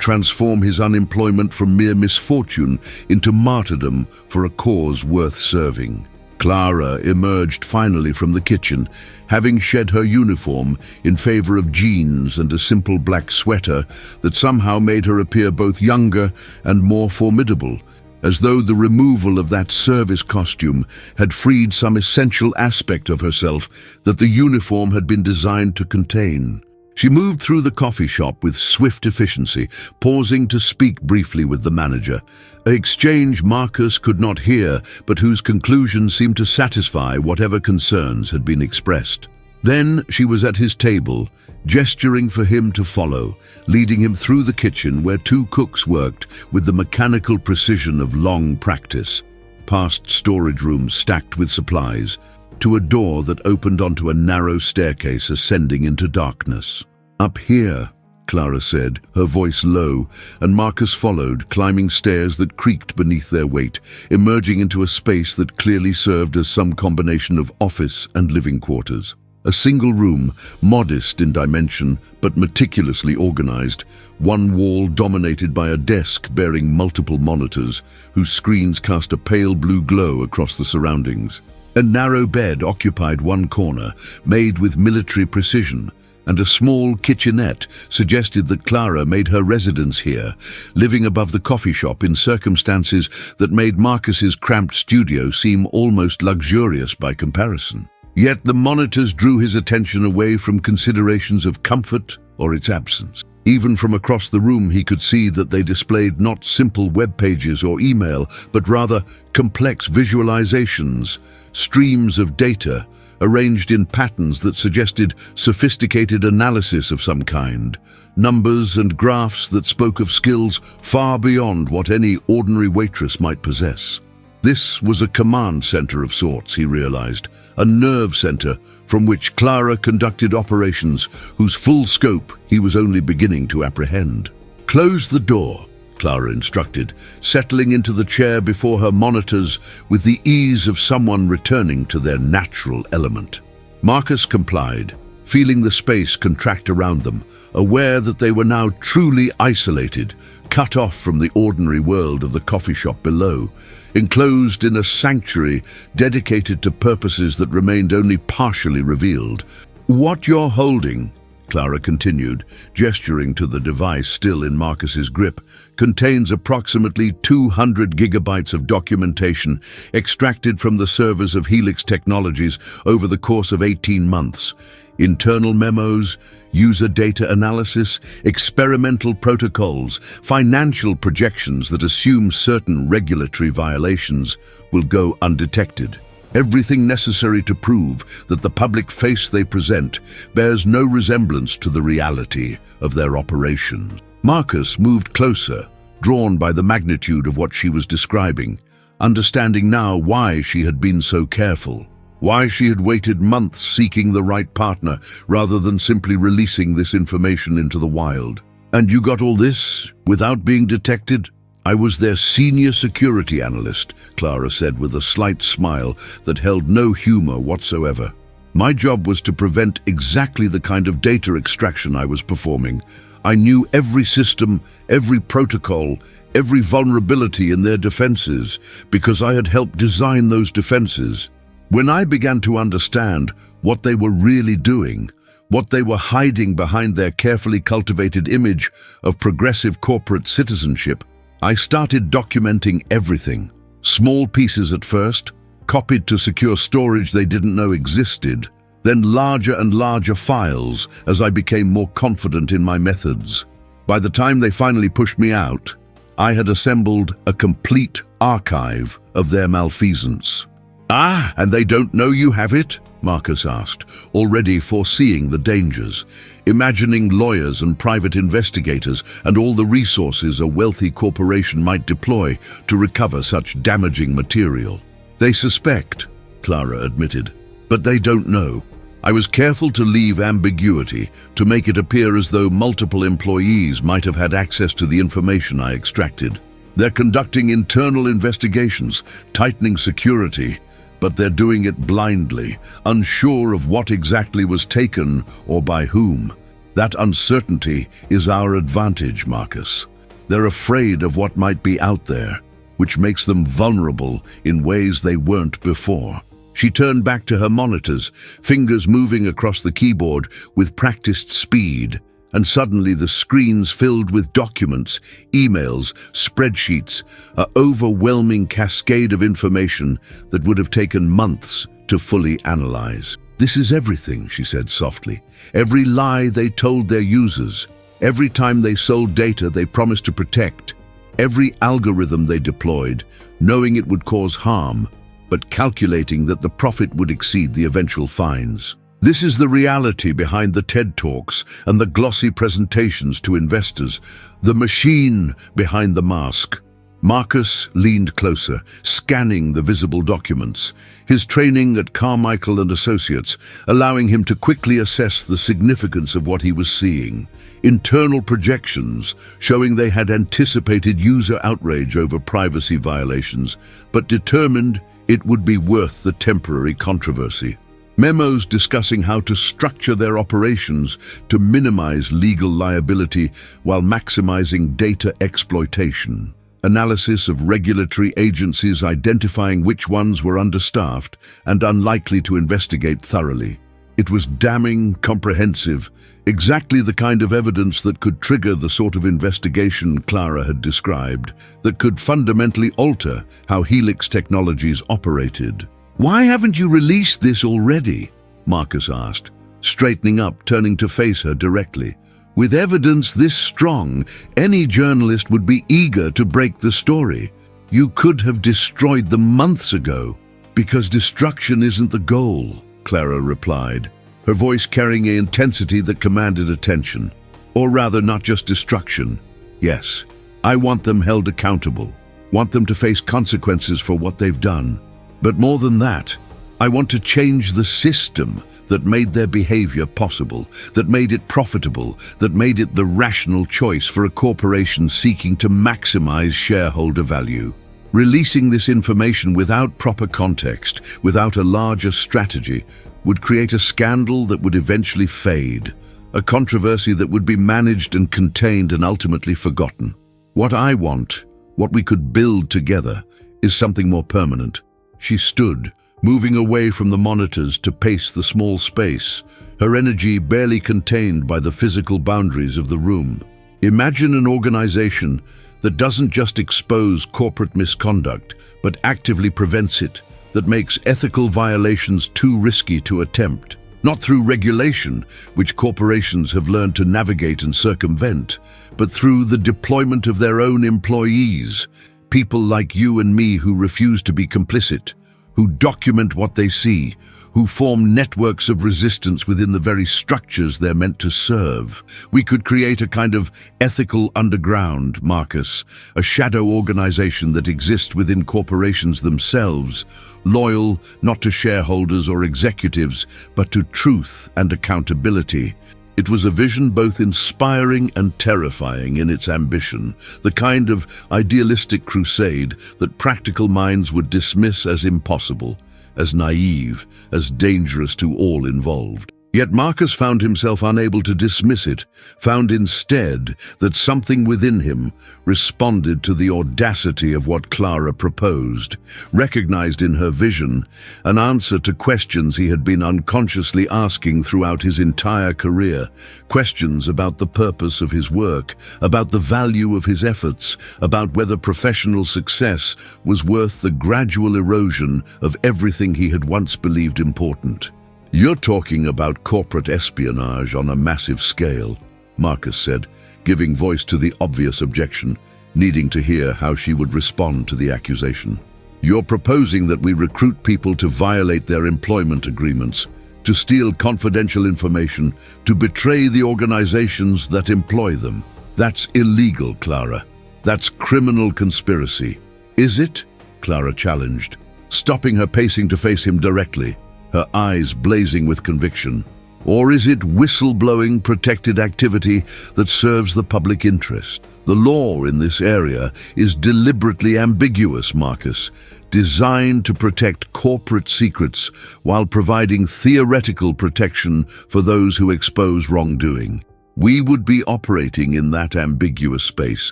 transform his unemployment from mere misfortune into martyrdom for a cause worth serving. Clara emerged finally from the kitchen, having shed her uniform in favor of jeans and a simple black sweater that somehow made her appear both younger and more formidable, as though the removal of that service costume had freed some essential aspect of herself that the uniform had been designed to contain. She moved through the coffee shop with swift efficiency, pausing to speak briefly with the manager, an exchange Marcus could not hear, but whose conclusion seemed to satisfy whatever concerns had been expressed. Then she was at his table, gesturing for him to follow, leading him through the kitchen where two cooks worked with the mechanical precision of long practice, past storage rooms stacked with supplies, to a door that opened onto a narrow staircase ascending into darkness. "Up here," Clara said, her voice low, and Marcus followed, climbing stairs that creaked beneath their weight, emerging into a space that clearly served as some combination of office and living quarters. A single room, modest in dimension but meticulously organized, one wall dominated by a desk bearing multiple monitors, whose screens cast a pale blue glow across the surroundings. A narrow bed occupied one corner, made with military precision, and a small kitchenette suggested that Clara made her residence here, living above the coffee shop in circumstances that made Marcus's cramped studio seem almost luxurious by comparison. Yet the monitors drew his attention away from considerations of comfort or its absence. Even from across the room he could see that they displayed not simple web pages or email, but rather complex visualizations, streams of data, arranged in patterns that suggested sophisticated analysis of some kind, numbers and graphs that spoke of skills far beyond what any ordinary waitress might possess. This was a command center of sorts, he realized, a nerve center from which Clara conducted operations whose full scope he was only beginning to apprehend. "Close the door," Clara instructed, settling into the chair before her monitors with the ease of someone returning to their natural element. Marcus complied, feeling the space contract around them, aware that they were now truly isolated, cut off from the ordinary world of the coffee shop below, enclosed in a sanctuary dedicated to purposes that remained only partially revealed. "What you're holding," Clara continued, gesturing to the device still in Marcus's grip, contains approximately 200 gigabytes of documentation extracted from the servers of Helix Technologies over the course of 18 months. Internal memos, user data analysis, experimental protocols, financial projections that assume certain regulatory violations will go undetected. Everything necessary to prove that the public face they present bears no resemblance to the reality of their operations. Marcus moved closer, drawn by the magnitude of what she was describing, understanding now why she had been so careful, why she had waited months seeking the right partner rather than simply releasing this information into the wild. "And you got all this without being detected?" "I was their senior security analyst," Clara said with a slight smile that held no humor whatsoever. "My job was to prevent exactly the kind of data extraction I was performing. I knew every system, every protocol, every vulnerability in their defenses, because I had helped design those defenses. When I began to understand what they were really doing, what they were hiding behind their carefully cultivated image of progressive corporate citizenship, I started documenting everything. Small pieces at first, copied to secure storage they didn't know existed, then larger and larger files as I became more confident in my methods. By the time they finally pushed me out, I had assembled a complete archive of their malfeasance." "Ah, and they don't know you have it?" Marcus asked, already foreseeing the dangers, imagining lawyers and private investigators and all the resources a wealthy corporation might deploy to recover such damaging material. "They suspect," Clara admitted, "but they don't know. I was careful to leave ambiguity, to make it appear as though multiple employees might have had access to the information I extracted. They're conducting internal investigations, tightening security, but they're doing it blindly, unsure of what exactly was taken or by whom. That uncertainty is our advantage, Marcus. They're afraid of what might be out there, which makes them vulnerable in ways they weren't before." She turned back to her monitors, fingers moving across the keyboard with practiced speed, and suddenly the screens filled with documents, emails, spreadsheets, an overwhelming cascade of information that would have taken months to fully analyze. "This is everything," she said softly. "Every lie they told their users, every time they sold data they promised to protect, every algorithm they deployed, knowing it would cause harm, but calculating that the profit would exceed the eventual fines. This is the reality behind the TED Talks and the glossy presentations to investors, the machine behind the mask." Marcus leaned closer, scanning the visible documents, his training at Carmichael and Associates allowing him to quickly assess the significance of what he was seeing. Internal projections showing they had anticipated user outrage over privacy violations, but determined it would be worth the temporary controversy. Memos discussing how to structure their operations to minimize legal liability while maximizing data exploitation. Analysis of regulatory agencies identifying which ones were understaffed and unlikely to investigate thoroughly. It was damning, comprehensive, exactly the kind of evidence that could trigger the sort of investigation Clara had described, that could fundamentally alter how Helix Technologies operated. "Why haven't you released this already?" Marcus asked, straightening up, turning to face her directly. "With evidence this strong, any journalist would be eager to break the story. You could have destroyed them months ago." "Because destruction isn't the goal," Clara replied, her voice carrying an intensity that commanded attention. "Or rather, not just destruction. Yes, I want them held accountable, want them to face consequences for what they've done. But more than that, I want to change the system that made their behavior possible, that made it profitable, that made it the rational choice for a corporation seeking to maximize shareholder value. Releasing this information without proper context, without a larger strategy, would create a scandal that would eventually fade, a controversy that would be managed and contained and ultimately forgotten. What I want, what we could build together, is something more permanent." She stood, moving away from the monitors to pace the small space, her energy barely contained by the physical boundaries of the room. Imagine an organization that doesn't just expose corporate misconduct, but actively prevents it, that makes ethical violations too risky to attempt. Not through regulation, which corporations have learned to navigate and circumvent, but through the deployment of their own employees, people like you and me who refuse to be complicit, who document what they see, who form networks of resistance within the very structures they're meant to serve. We could create a kind of ethical underground, Marcus, a shadow organization that exists within corporations themselves, loyal not to shareholders or executives, but to truth and accountability. It was a vision both inspiring and terrifying in its ambition, the kind of idealistic crusade that practical minds would dismiss as impossible, as naive, as dangerous to all involved. Yet Marcus found himself unable to dismiss it, found instead that something within him responded to the audacity of what Clara proposed, recognized in her vision an answer to questions he had been unconsciously asking throughout his entire career, questions about the purpose of his work, about the value of his efforts, about whether professional success was worth the gradual erosion of everything he had once believed important. "You're talking about corporate espionage on a massive scale," Marcus said, giving voice to the obvious objection, needing to hear how she would respond to the accusation. "You're proposing that we recruit people to violate their employment agreements, to steal confidential information, to betray the organizations that employ them. That's illegal, Clara. That's criminal conspiracy." "Is it?" Clara challenged, stopping her pacing to face him directly, her eyes blazing with conviction. "Or is it whistleblowing protected activity that serves the public interest? The law in this area is deliberately ambiguous, Marcus, designed to protect corporate secrets while providing theoretical protection for those who expose wrongdoing. We would be operating in that ambiguous space,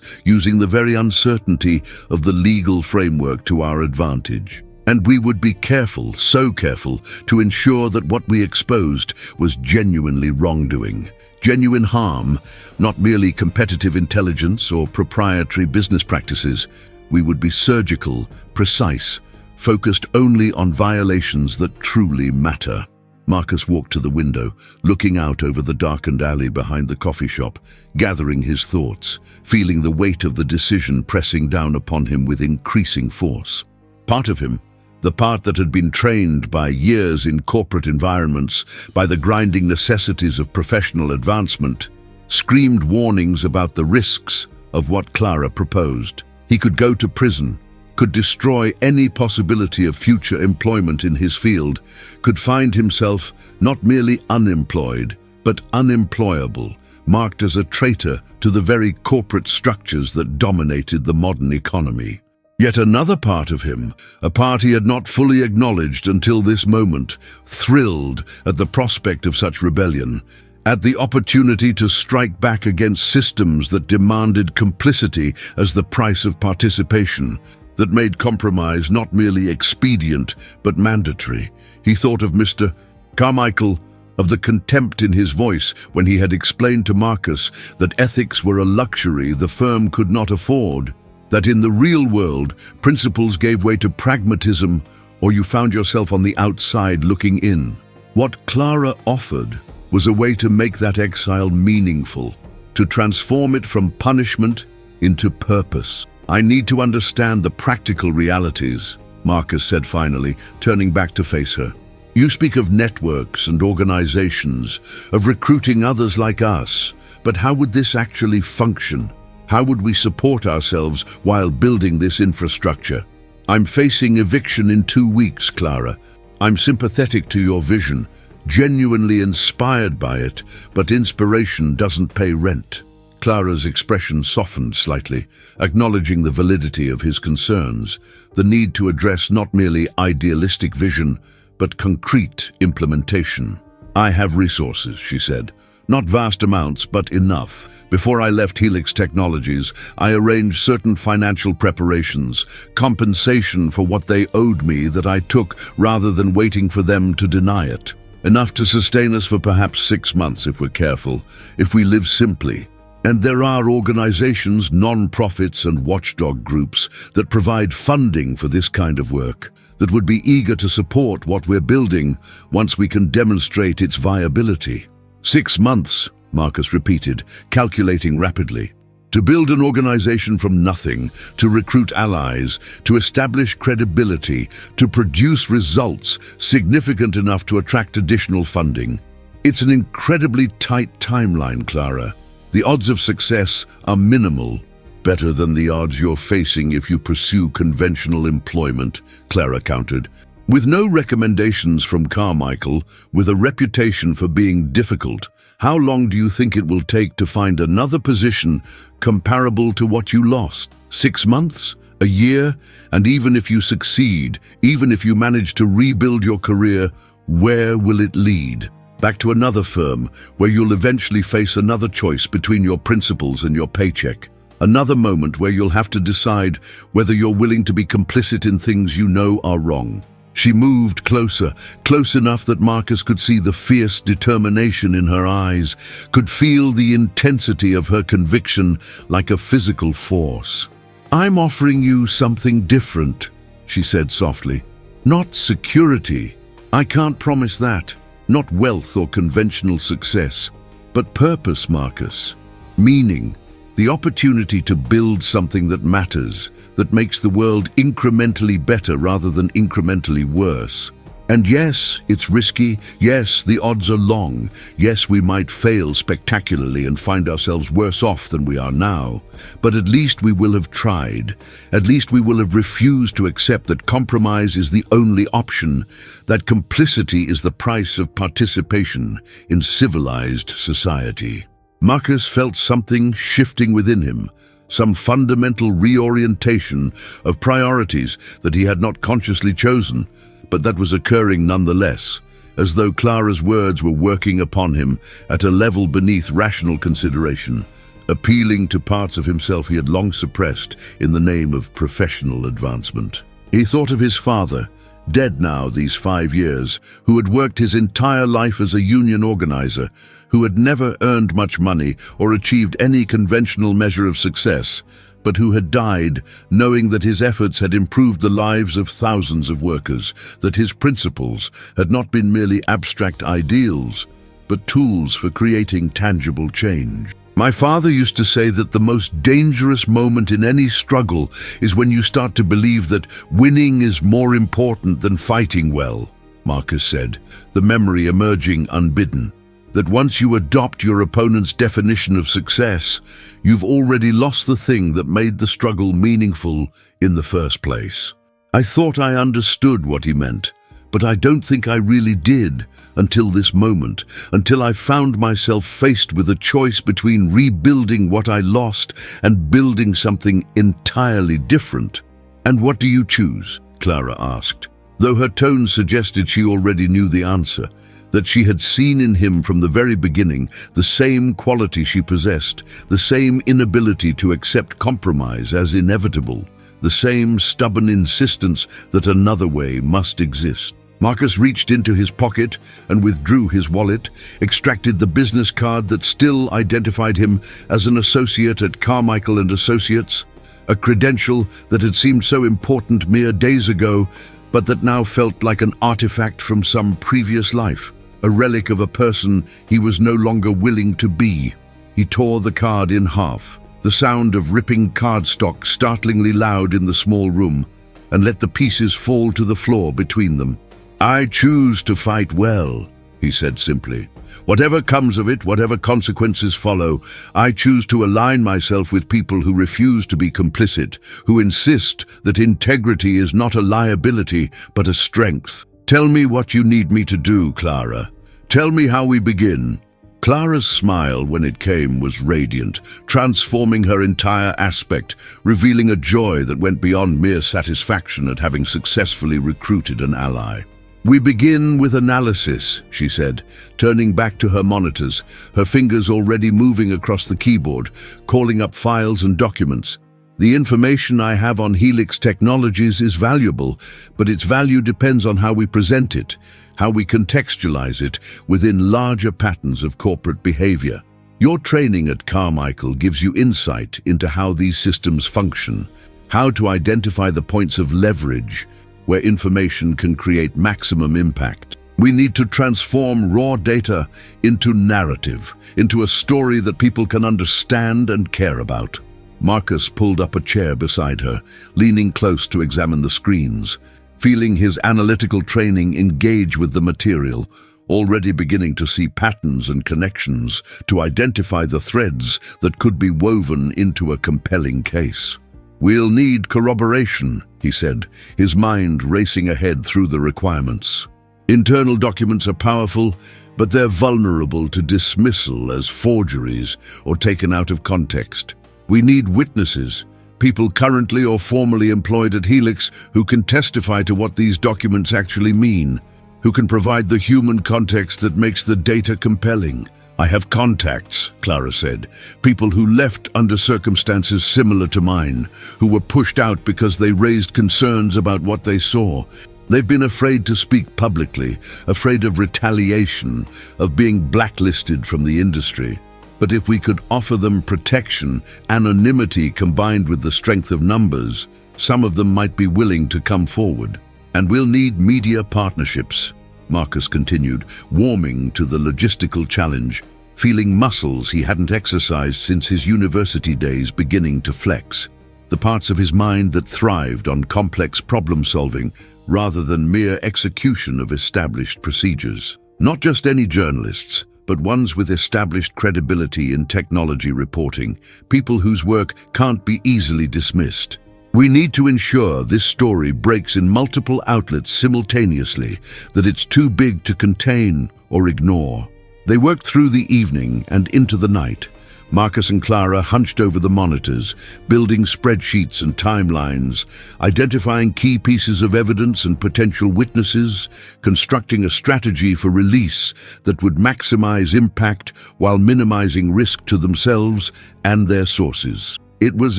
using the very uncertainty of the legal framework to our advantage. And we would be careful, so careful, to ensure that what we exposed was genuinely wrongdoing, genuine harm, not merely competitive intelligence or proprietary business practices. We would be surgical, precise, focused only on violations that truly matter." Marcus walked to the window, looking out over the darkened alley behind the coffee shop, gathering his thoughts, feeling the weight of the decision pressing down upon him with increasing force. Part of him, the part that had been trained by years in corporate environments, by the grinding necessities of professional advancement, screamed warnings about the risks of what Clara proposed. He could go to prison, could destroy any possibility of future employment in his field, could find himself not merely unemployed, but unemployable, marked as a traitor to the very corporate structures that dominated the modern economy. Yet another part of him, a part he had not fully acknowledged until this moment, thrilled at the prospect of such rebellion, at the opportunity to strike back against systems that demanded complicity as the price of participation, that made compromise not merely expedient but mandatory. He thought of Mr. Carmichael, of the contempt in his voice when he had explained to Marcus that ethics were a luxury the firm could not afford, that in the real world, principles gave way to pragmatism, or you found yourself on the outside looking in. What Clara offered was a way to make that exile meaningful, to transform it from punishment into purpose. "I need to understand the practical realities," Marcus said finally, turning back to face her. "You speak of networks and organizations, of recruiting others like us, but how would this actually function? How would we support ourselves while building this infrastructure? I'm facing eviction in 2 weeks, Clara. I'm sympathetic to your vision, genuinely inspired by it, but inspiration doesn't pay rent." Clara's expression softened slightly, acknowledging the validity of his concerns, the need to address not merely idealistic vision, but concrete implementation. "I have resources," she said, Not vast amounts, but enough. Before I left Helix Technologies, I arranged certain financial preparations, compensation for what they owed me that I took rather than waiting for them to deny it. Enough to sustain us for perhaps 6 months if we're careful, if we live simply. And there are organizations, non-profits and watchdog groups that provide funding for this kind of work, that would be eager to support what we're building once we can demonstrate its viability. 6 months, Marcus repeated, calculating rapidly. To build an organization from nothing, to recruit allies, to establish credibility, to produce results significant enough to attract additional funding. It's an incredibly tight timeline, Clara. The odds of success are minimal. Better than the odds you're facing if you pursue conventional employment, Clara countered. With no recommendations from Carmichael, with a reputation for being difficult, how long do you think it will take to find another position comparable to what you lost? 6 months? A year? And even if you succeed, even if you manage to rebuild your career, where will it lead? Back to another firm, where you'll eventually face another choice between your principles and your paycheck. Another moment where you'll have to decide whether you're willing to be complicit in things you know are wrong. She moved closer, close enough that Marcus could see the fierce determination in her eyes, could feel the intensity of her conviction like a physical force. "I'm offering you something different," she said softly. "Not security. I can't promise that. Not wealth or conventional success. But purpose, Marcus. Meaning. The opportunity to build something that matters, that makes the world incrementally better rather than incrementally worse. And yes, it's risky. Yes, the odds are long. Yes, we might fail spectacularly and find ourselves worse off than we are now. But at least we will have tried. At least we will have refused to accept that compromise is the only option, that complicity is the price of participation in civilized society." Marcus felt something shifting within him, some fundamental reorientation of priorities that he had not consciously chosen, but that was occurring nonetheless, as though Clara's words were working upon him at a level beneath rational consideration, appealing to parts of himself he had long suppressed in the name of professional advancement. He thought of his father, dead now these 5 years, who had worked his entire life as a union organizer, who had never earned much money or achieved any conventional measure of success, but who had died knowing that his efforts had improved the lives of thousands of workers, that his principles had not been merely abstract ideals, but tools for creating tangible change. "My father used to say that the most dangerous moment in any struggle is when you start to believe that winning is more important than fighting well," Marcus said, the memory emerging unbidden. That once you adopt your opponent's definition of success, you've already lost the thing that made the struggle meaningful in the first place. I thought I understood what he meant, but I don't think I really did until this moment, until I found myself faced with a choice between rebuilding what I lost and building something entirely different. "And what do you choose?" Clara asked, though her tone suggested she already knew the answer, that she had seen in him from the very beginning the same quality she possessed, the same inability to accept compromise as inevitable, the same stubborn insistence that another way must exist. Marcus reached into his pocket and withdrew his wallet, extracted the business card that still identified him as an associate at Carmichael and Associates, a credential that had seemed so important mere days ago, but that now felt like an artifact from some previous life, a relic of a person he was no longer willing to be. He tore the card in half, the sound of ripping cardstock startlingly loud in the small room, and let the pieces fall to the floor between them. "I choose to fight well," he said simply. "Whatever comes of it, whatever consequences follow, I choose to align myself with people who refuse to be complicit, who insist that integrity is not a liability but a strength. Tell me what you need me to do, Clara. Tell me how we begin." Clara's smile, when it came, was radiant, transforming her entire aspect, revealing a joy that went beyond mere satisfaction at having successfully recruited an ally. "We begin with analysis," she said, turning back to her monitors, her fingers already moving across the keyboard, calling up files and documents. "The information I have on Helix Technologies is valuable, but its value depends on how we present it, how we contextualize it within larger patterns of corporate behavior. Your training at Carmichael gives you insight into how these systems function, how to identify the points of leverage where information can create maximum impact. We need to transform raw data into narrative, into a story that people can understand and care about." Marcus pulled up a chair beside her, leaning close to examine the screens, feeling his analytical training engage with the material, already beginning to see patterns and connections to identify the threads that could be woven into a compelling case. "We'll need corroboration," he said, his mind racing ahead through the requirements. "Internal documents are powerful, but they're vulnerable to dismissal as forgeries or taken out of context. We need witnesses, people currently or formerly employed at Helix who can testify to what these documents actually mean, who can provide the human context that makes the data compelling." "I have contacts," Clara said, "people who left under circumstances similar to mine, who were pushed out because they raised concerns about what they saw. They've been afraid to speak publicly, afraid of retaliation, of being blacklisted from the industry. But if we could offer them protection, anonymity combined with the strength of numbers, some of them might be willing to come forward. And we'll need media partnerships," Marcus continued, warming to the logistical challenge, feeling muscles he hadn't exercised since his university days beginning to flex, the parts of his mind that thrived on complex problem-solving rather than mere execution of established procedures. Not just any journalists, but ones with established credibility in technology reporting, people whose work can't be easily dismissed. "We need to ensure this story breaks in multiple outlets simultaneously, that it's too big to contain or ignore." They worked through the evening and into the night. Marcus and Clara hunched over the monitors, building spreadsheets and timelines, identifying key pieces of evidence and potential witnesses, constructing a strategy for release that would maximize impact while minimizing risk to themselves and their sources. It was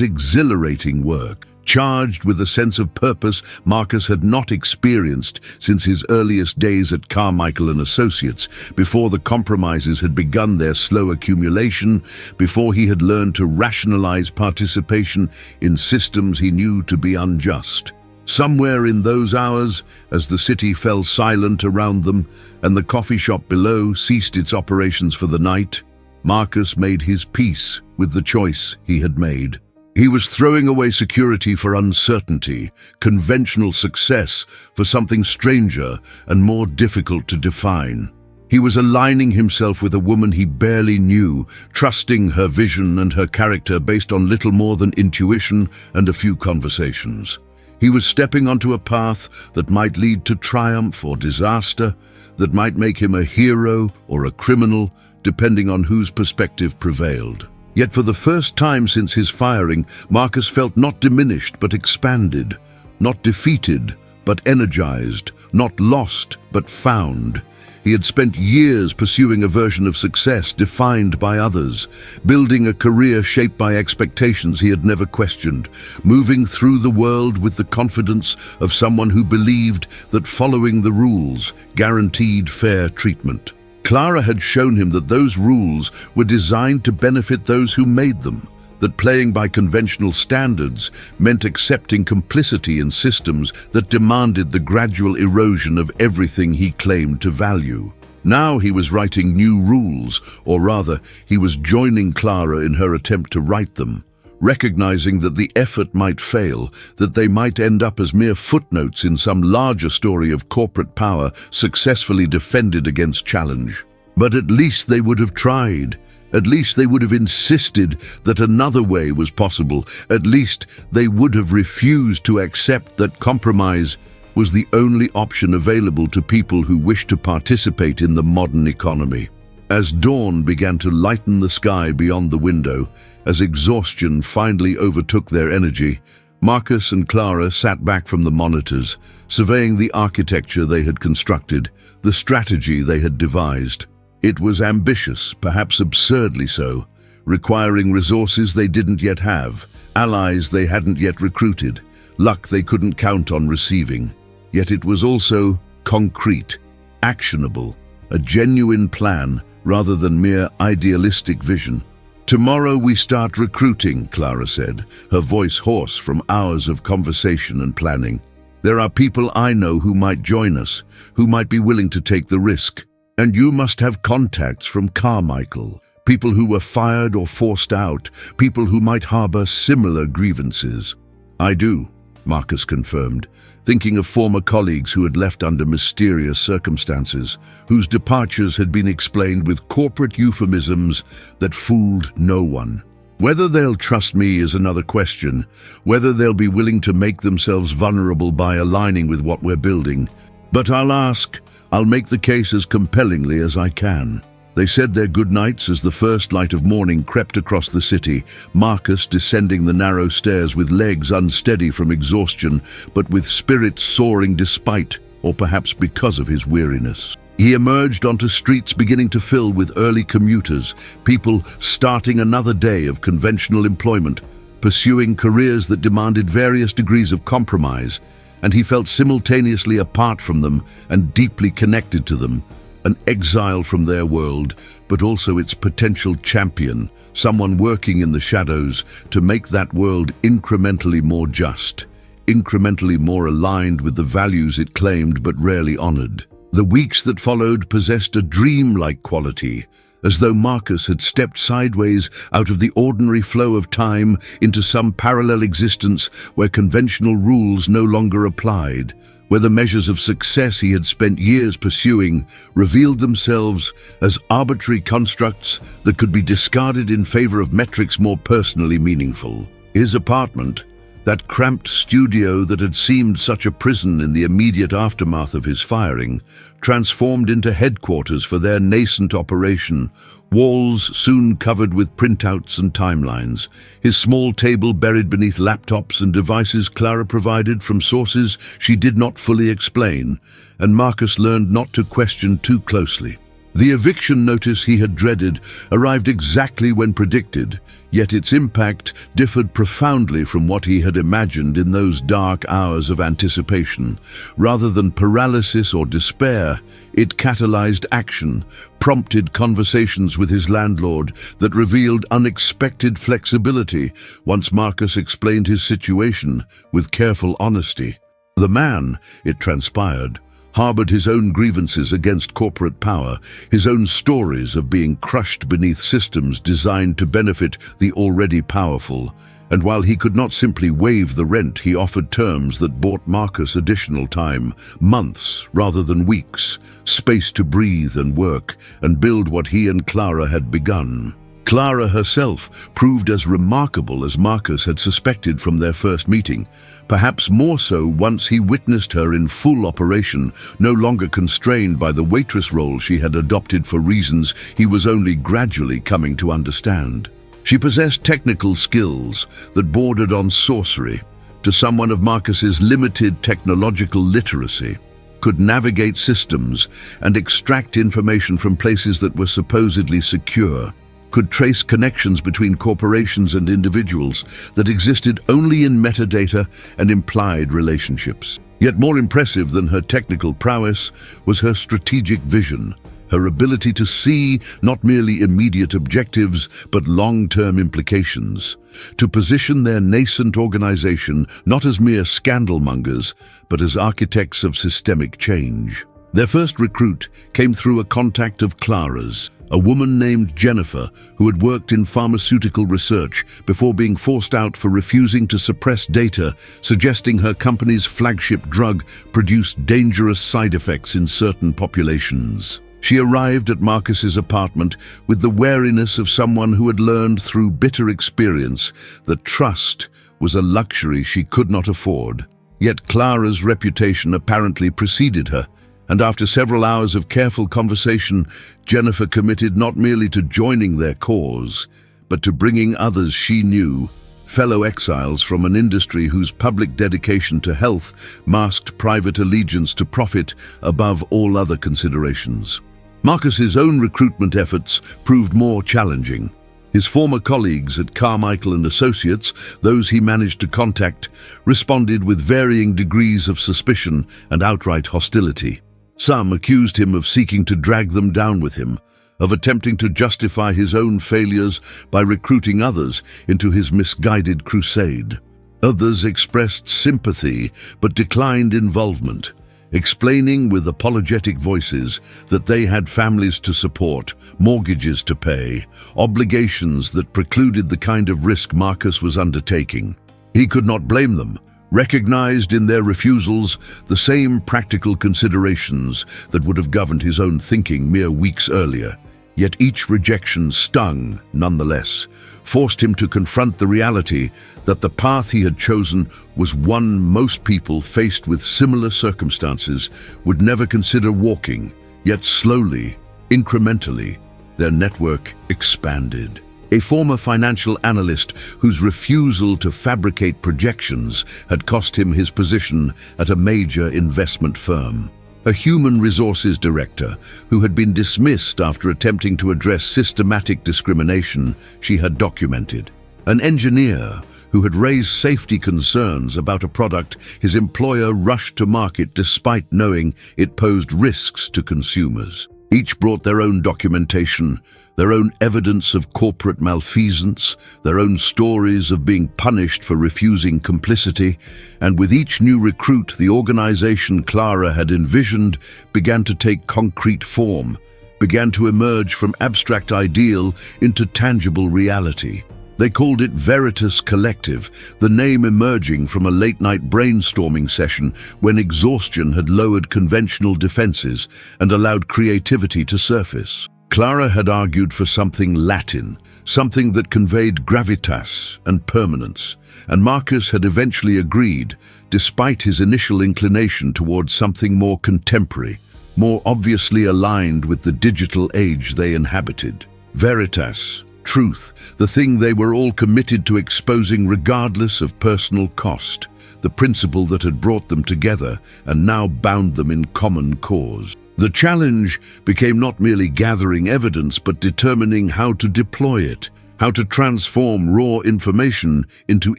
exhilarating work, charged with a sense of purpose Marcus had not experienced since his earliest days at Carmichael and Associates, before the compromises had begun their slow accumulation, before he had learned to rationalize participation in systems he knew to be unjust. Somewhere in those hours, as the city fell silent around them and the coffee shop below ceased its operations for the night, Marcus made his peace with the choice he had made. He was throwing away security for uncertainty, conventional success for something stranger and more difficult to define. He was aligning himself with a woman he barely knew, trusting her vision and her character based on little more than intuition and a few conversations. He was stepping onto a path that might lead to triumph or disaster, that might make him a hero or a criminal, depending on whose perspective prevailed. Yet for the first time since his firing, Marcus felt not diminished but expanded, not defeated but energized, not lost but found. He had spent years pursuing a version of success defined by others, building a career shaped by expectations he had never questioned, moving through the world with the confidence of someone who believed that following the rules guaranteed fair treatment. Clara had shown him that those rules were designed to benefit those who made them, that playing by conventional standards meant accepting complicity in systems that demanded the gradual erosion of everything he claimed to value. Now he was writing new rules, or rather, he was joining Clara in her attempt to write them, recognizing that the effort might fail, that they might end up as mere footnotes in some larger story of corporate power successfully defended against challenge. But at least they would have tried. At least they would have insisted that another way was possible. At least they would have refused to accept that compromise was the only option available to people who wished to participate in the modern economy. As dawn began to lighten the sky beyond the window, as exhaustion finally overtook their energy, Marcus and Clara sat back from the monitors, surveying the architecture they had constructed, the strategy they had devised. It was ambitious, perhaps absurdly so, requiring resources they didn't yet have, allies they hadn't yet recruited, luck they couldn't count on receiving. Yet it was also concrete, actionable, a genuine plan rather than mere idealistic vision. "Tomorrow we start recruiting," Clara said, her voice hoarse from hours of conversation and planning. "There are people I know who might join us, who might be willing to take the risk. And you must have contacts from Carmichael, people who were fired or forced out, people who might harbor similar grievances." "I do," Marcus confirmed, thinking of former colleagues who had left under mysterious circumstances, whose departures had been explained with corporate euphemisms that fooled no one. Whether they'll trust me is another question, whether they'll be willing to make themselves vulnerable by aligning with what we're building. But I'll make the case as compellingly as I can. They said their goodnights as the first light of morning crept across the city, Marcus descending the narrow stairs with legs unsteady from exhaustion, but with spirit soaring despite, or perhaps because of his weariness. He emerged onto streets beginning to fill with early commuters, people starting another day of conventional employment, pursuing careers that demanded various degrees of compromise, and he felt simultaneously apart from them and deeply connected to them. An exile from their world, but also its potential champion, someone working in the shadows to make that world incrementally more just, incrementally more aligned with the values it claimed but rarely honored. The weeks that followed possessed a dream-like quality, as though Marcus had stepped sideways out of the ordinary flow of time into some parallel existence where conventional rules no longer applied, where the measures of success he had spent years pursuing revealed themselves as arbitrary constructs that could be discarded in favor of metrics more personally meaningful. His apartment, that cramped studio that had seemed such a prison in the immediate aftermath of his firing, transformed into headquarters for their nascent operation, walls soon covered with printouts and timelines, his small table buried beneath laptops and devices Clara provided from sources she did not fully explain, and Marcus learned not to question too closely. The eviction notice he had dreaded arrived exactly when predicted, yet its impact differed profoundly from what he had imagined in those dark hours of anticipation. Rather than paralysis or despair, it catalyzed action, prompted conversations with his landlord that revealed unexpected flexibility once Marcus explained his situation with careful honesty. The man, it transpired, harbored his own grievances against corporate power, his own stories of being crushed beneath systems designed to benefit the already powerful. And while he could not simply waive the rent, he offered terms that bought Marcus additional time, months rather than weeks, space to breathe and work and build what he and Clara had begun. Clara herself proved as remarkable as Marcus had suspected from their first meeting, perhaps more so once he witnessed her in full operation, no longer constrained by the waitress role she had adopted for reasons he was only gradually coming to understand. She possessed technical skills that bordered on sorcery, to someone of Marcus's limited technological literacy, could navigate systems and extract information from places that were supposedly secure, could trace connections between corporations and individuals that existed only in metadata and implied relationships. Yet more impressive than her technical prowess was her strategic vision, her ability to see not merely immediate objectives but long-term implications, to position their nascent organization not as mere scandalmongers but as architects of systemic change. Their first recruit came through a contact of Clara's, a woman named Jennifer who had worked in pharmaceutical research before being forced out for refusing to suppress data, suggesting her company's flagship drug produced dangerous side effects in certain populations. She arrived at Marcus's apartment with the wariness of someone who had learned through bitter experience that trust was a luxury she could not afford. Yet Clara's reputation apparently preceded her, and after several hours of careful conversation, Jennifer committed not merely to joining their cause, but to bringing others she knew fellow exiles from an industry whose public dedication to health masked private allegiance to profit above all other considerations. Marcus's own recruitment efforts proved more challenging. His former colleagues at Carmichael and Associates, those he managed to contact, responded with varying degrees of suspicion and outright hostility. Some accused him of seeking to drag them down with him, of attempting to justify his own failures by recruiting others into his misguided crusade. Others expressed sympathy but declined involvement, explaining with apologetic voices that they had families to support, mortgages to pay, obligations that precluded the kind of risk Marcus was undertaking. He could not blame them, recognized in their refusals the same practical considerations that would have governed his own thinking mere weeks earlier. Yet each rejection stung, nonetheless, forced him to confront the reality that the path he had chosen was one most people faced with similar circumstances would never consider walking. Yet slowly, incrementally, their network expanded. A former financial analyst whose refusal to fabricate projections had cost him his position at a major investment firm. A human resources director who had been dismissed after attempting to address systematic discrimination she had documented. An engineer who had raised safety concerns about a product his employer rushed to market despite knowing it posed risks to consumers. Each brought their own documentation, their own evidence of corporate malfeasance, their own stories of being punished for refusing complicity, and with each new recruit, the organization Clara had envisioned began to take concrete form, began to emerge from abstract ideal into tangible reality. They called it Veritas Collective, the name emerging from a late-night brainstorming session when exhaustion had lowered conventional defenses and allowed creativity to surface. Clara had argued for something Latin, something that conveyed gravitas and permanence, and Marcus had eventually agreed, despite his initial inclination towards something more contemporary, more obviously aligned with the digital age they inhabited. Veritas, truth, the thing they were all committed to exposing regardless of personal cost, the principle that had brought them together and now bound them in common cause. The challenge became not merely gathering evidence but determining how to deploy it, how to transform raw information into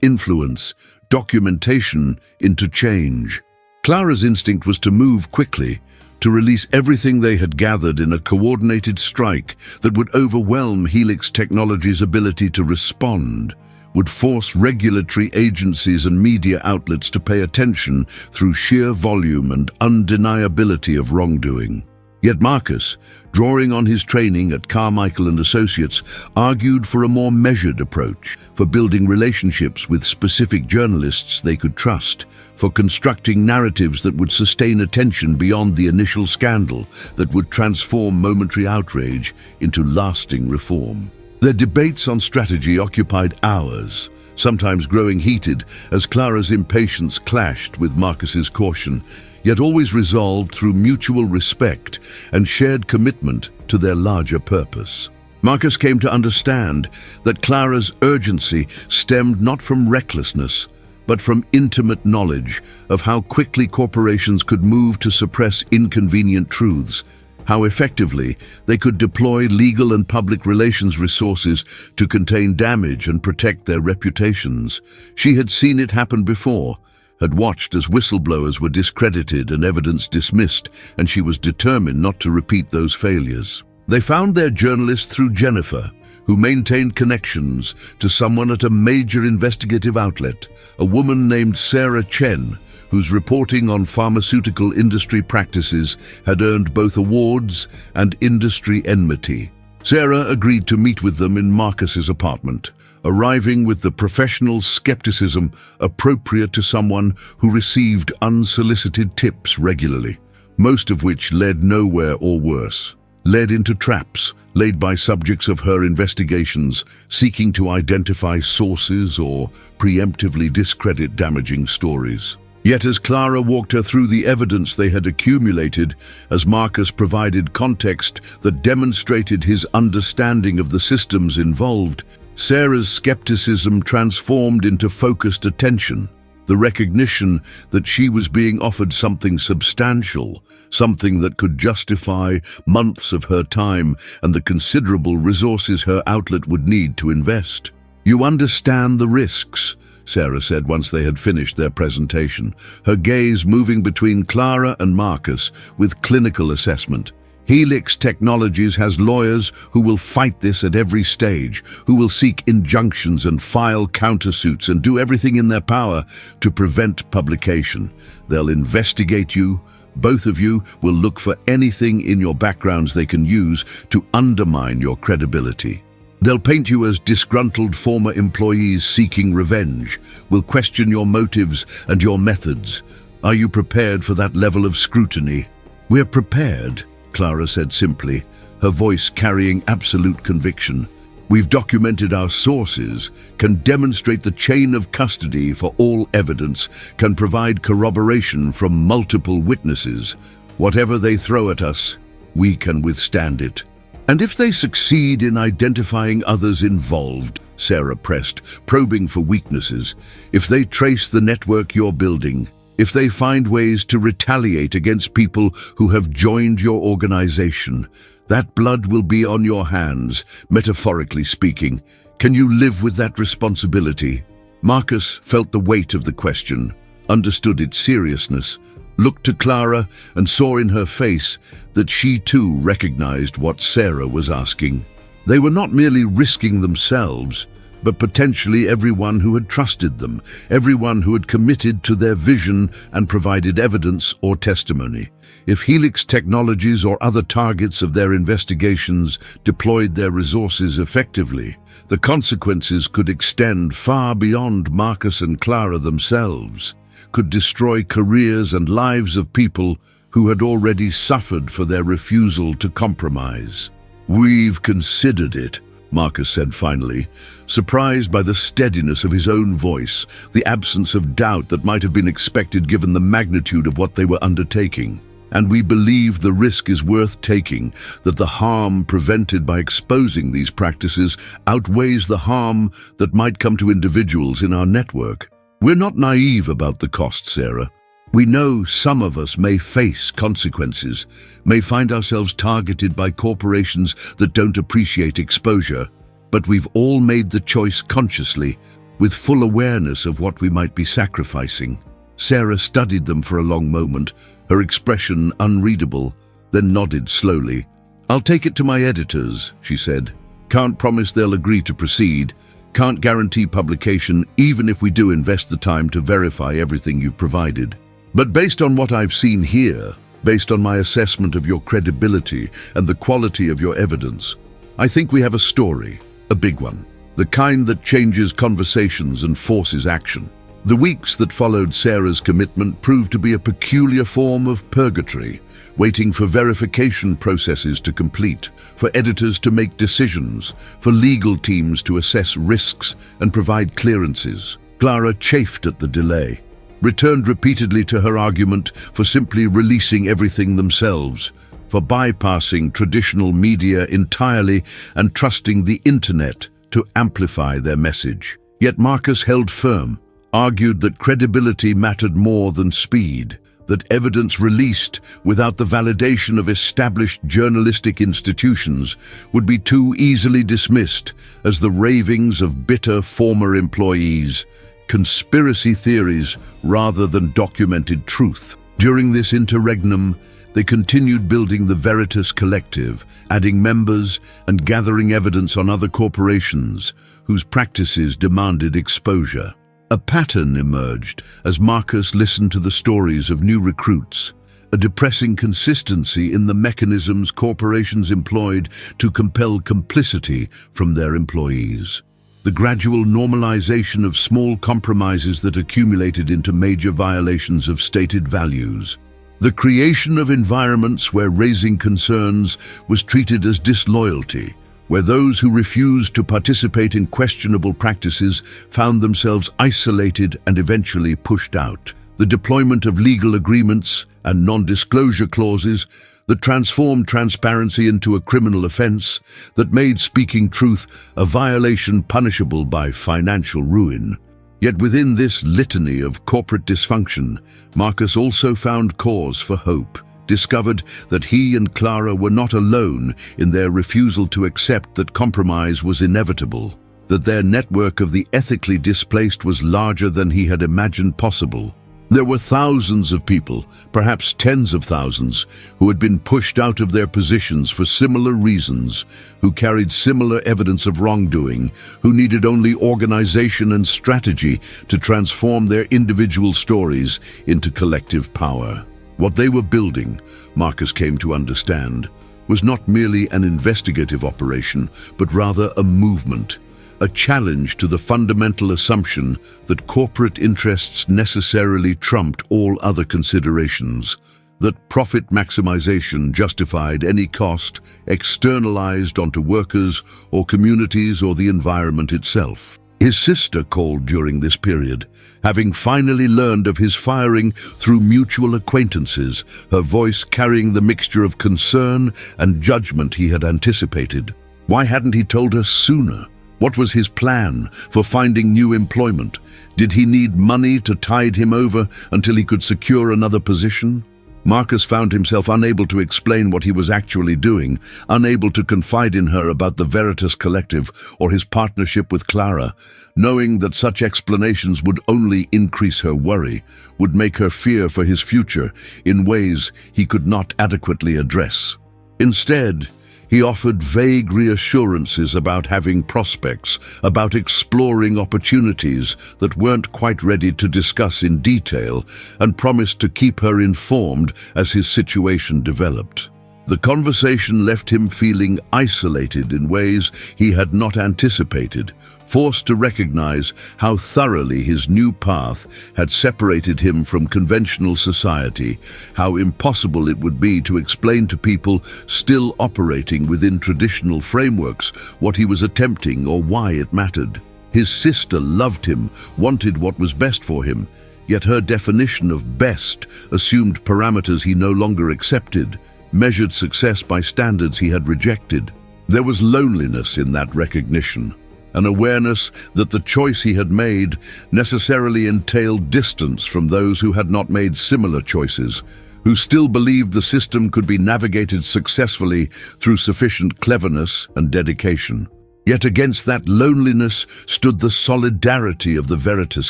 influence, documentation into change. Clara's instinct was to move quickly, to release everything they had gathered in a coordinated strike that would overwhelm Helix Technologies' ability to respond, would force regulatory agencies and media outlets to pay attention through sheer volume and undeniability of wrongdoing. Yet Marcus, drawing on his training at Carmichael and Associates, argued for a more measured approach, for building relationships with specific journalists they could trust, for constructing narratives that would sustain attention beyond the initial scandal, that would transform momentary outrage into lasting reform. Their debates on strategy occupied hours, sometimes growing heated as Clara's impatience clashed with Marcus's caution, yet always resolved through mutual respect and shared commitment to their larger purpose. Marcus came to understand that Clara's urgency stemmed not from recklessness, but from intimate knowledge of how quickly corporations could move to suppress inconvenient truths, how effectively they could deploy legal and public relations resources to contain damage and protect their reputations. She had seen it happen before, had watched as whistleblowers were discredited and evidence dismissed, and she was determined not to repeat those failures. They found their journalist through Jennifer, who maintained connections to someone at a major investigative outlet, a woman named Sarah Chen, whose reporting on pharmaceutical industry practices had earned both awards and industry enmity. Sarah agreed to meet with them in Marcus's apartment, arriving with the professional skepticism appropriate to someone who received unsolicited tips regularly, most of which led nowhere or worse, led into traps laid by subjects of her investigations seeking to identify sources or preemptively discredit damaging stories. Yet as Clara walked her through the evidence they had accumulated, as Marcus provided context that demonstrated his understanding of the systems involved, Sarah's skepticism transformed into focused attention, the recognition that she was being offered something substantial, something that could justify months of her time and the considerable resources her outlet would need to invest. "You understand the risks," Sarah said once they had finished their presentation, her gaze moving between Clara and Marcus with clinical assessment. "Helix Technologies has lawyers who will fight this at every stage, who will seek injunctions and file countersuits and do everything in their power to prevent publication. They'll investigate you. Both of you will look for anything in your backgrounds they can use to undermine your credibility. They'll paint you as disgruntled former employees seeking revenge, will question your motives and your methods. Are you prepared for that level of scrutiny?" "We're prepared," Clara said simply, her voice carrying absolute conviction. "We've documented our sources, can demonstrate the chain of custody for all evidence, can provide corroboration from multiple witnesses. Whatever they throw at us, we can withstand it." "And if they succeed in identifying others involved," Sarah pressed, probing for weaknesses, "if they trace the network you're building, if they find ways to retaliate against people who have joined your organization, that blood will be on your hands, metaphorically speaking. Can you live with that responsibility?" Marcus felt the weight of the question, understood its seriousness, looked to Clara and saw in her face that she too recognized what Sarah was asking. They were not merely risking themselves, but potentially everyone who had trusted them, everyone who had committed to their vision and provided evidence or testimony. If Helix Technologies or other targets of their investigations deployed their resources effectively, the consequences could extend far beyond Marcus and Clara themselves, could destroy careers and lives of people who had already suffered for their refusal to compromise. "We've considered it," Marcus said finally, surprised by the steadiness of his own voice, the absence of doubt that might have been expected given the magnitude of what they were undertaking. "And we believe the risk is worth taking, that the harm prevented by exposing these practices outweighs the harm that might come to individuals in our network. We're not naive about the cost, Sarah. We know some of us may face consequences, may find ourselves targeted by corporations that don't appreciate exposure, but we've all made the choice consciously, with full awareness of what we might be sacrificing." Sarah studied them for a long moment, her expression unreadable, then nodded slowly. "I'll take it to my editors," she said. "Can't promise they'll agree to proceed, can't guarantee publication even if we do invest the time to verify everything you've provided. But based on what I've seen here, based on my assessment of your credibility and the quality of your evidence, I think we have a story, a big one, the kind that changes conversations and forces action." The weeks that followed Sarah's commitment proved to be a peculiar form of purgatory, waiting for verification processes to complete, for editors to make decisions, for legal teams to assess risks and provide clearances. Clara chafed at the delay, returned repeatedly to her argument for simply releasing everything themselves, for bypassing traditional media entirely and trusting the internet to amplify their message. Yet Marcus held firm, argued that credibility mattered more than speed, that evidence released without the validation of established journalistic institutions would be too easily dismissed as the ravings of bitter former employees, conspiracy theories rather than documented truth. During this interregnum, they continued building the Veritas Collective, adding members and gathering evidence on other corporations whose practices demanded exposure. A pattern emerged as Marcus listened to the stories of new recruits, a depressing consistency in the mechanisms corporations employed to compel complicity from their employees. The gradual normalization of small compromises that accumulated into major violations of stated values. The creation of environments where raising concerns was treated as disloyalty, where those who refused to participate in questionable practices found themselves isolated and eventually pushed out. The deployment of legal agreements and non-disclosure clauses that transformed transparency into a criminal offense, that made speaking truth a violation punishable by financial ruin. Yet within this litany of corporate dysfunction, Marcus also found cause for hope, discovered that he and Clara were not alone in their refusal to accept that compromise was inevitable, that their network of the ethically displaced was larger than he had imagined possible. There were thousands of people, perhaps tens of thousands, who had been pushed out of their positions for similar reasons, who carried similar evidence of wrongdoing, who needed only organization and strategy to transform their individual stories into collective power. What they were building, Marcus came to understand, was not merely an investigative operation, but rather a movement, a challenge to the fundamental assumption that corporate interests necessarily trumped all other considerations, that profit maximization justified any cost externalized onto workers or communities or the environment itself. His sister called during this period, having finally learned of his firing through mutual acquaintances, her voice carrying the mixture of concern and judgment he had anticipated. Why hadn't he told her sooner? What was his plan for finding new employment? Did he need money to tide him over until he could secure another position? Marcus found himself unable to explain what he was actually doing, unable to confide in her about the Veritas Collective or his partnership with Clara, knowing that such explanations would only increase her worry, would make her fear for his future in ways he could not adequately address. Instead, he offered vague reassurances about having prospects, about exploring opportunities that weren't quite ready to discuss in detail, and promised to keep her informed as his situation developed. The conversation left him feeling isolated in ways he had not anticipated, forced to recognize how thoroughly his new path had separated him from conventional society, how impossible it would be to explain to people still operating within traditional frameworks what he was attempting or why it mattered. His sister loved him, wanted what was best for him, yet her definition of best assumed parameters he no longer accepted, measured success by standards he had rejected. There was loneliness in that recognition, an awareness that the choice he had made necessarily entailed distance from those who had not made similar choices, who still believed the system could be navigated successfully through sufficient cleverness and dedication. Yet against that loneliness stood the solidarity of the Veritas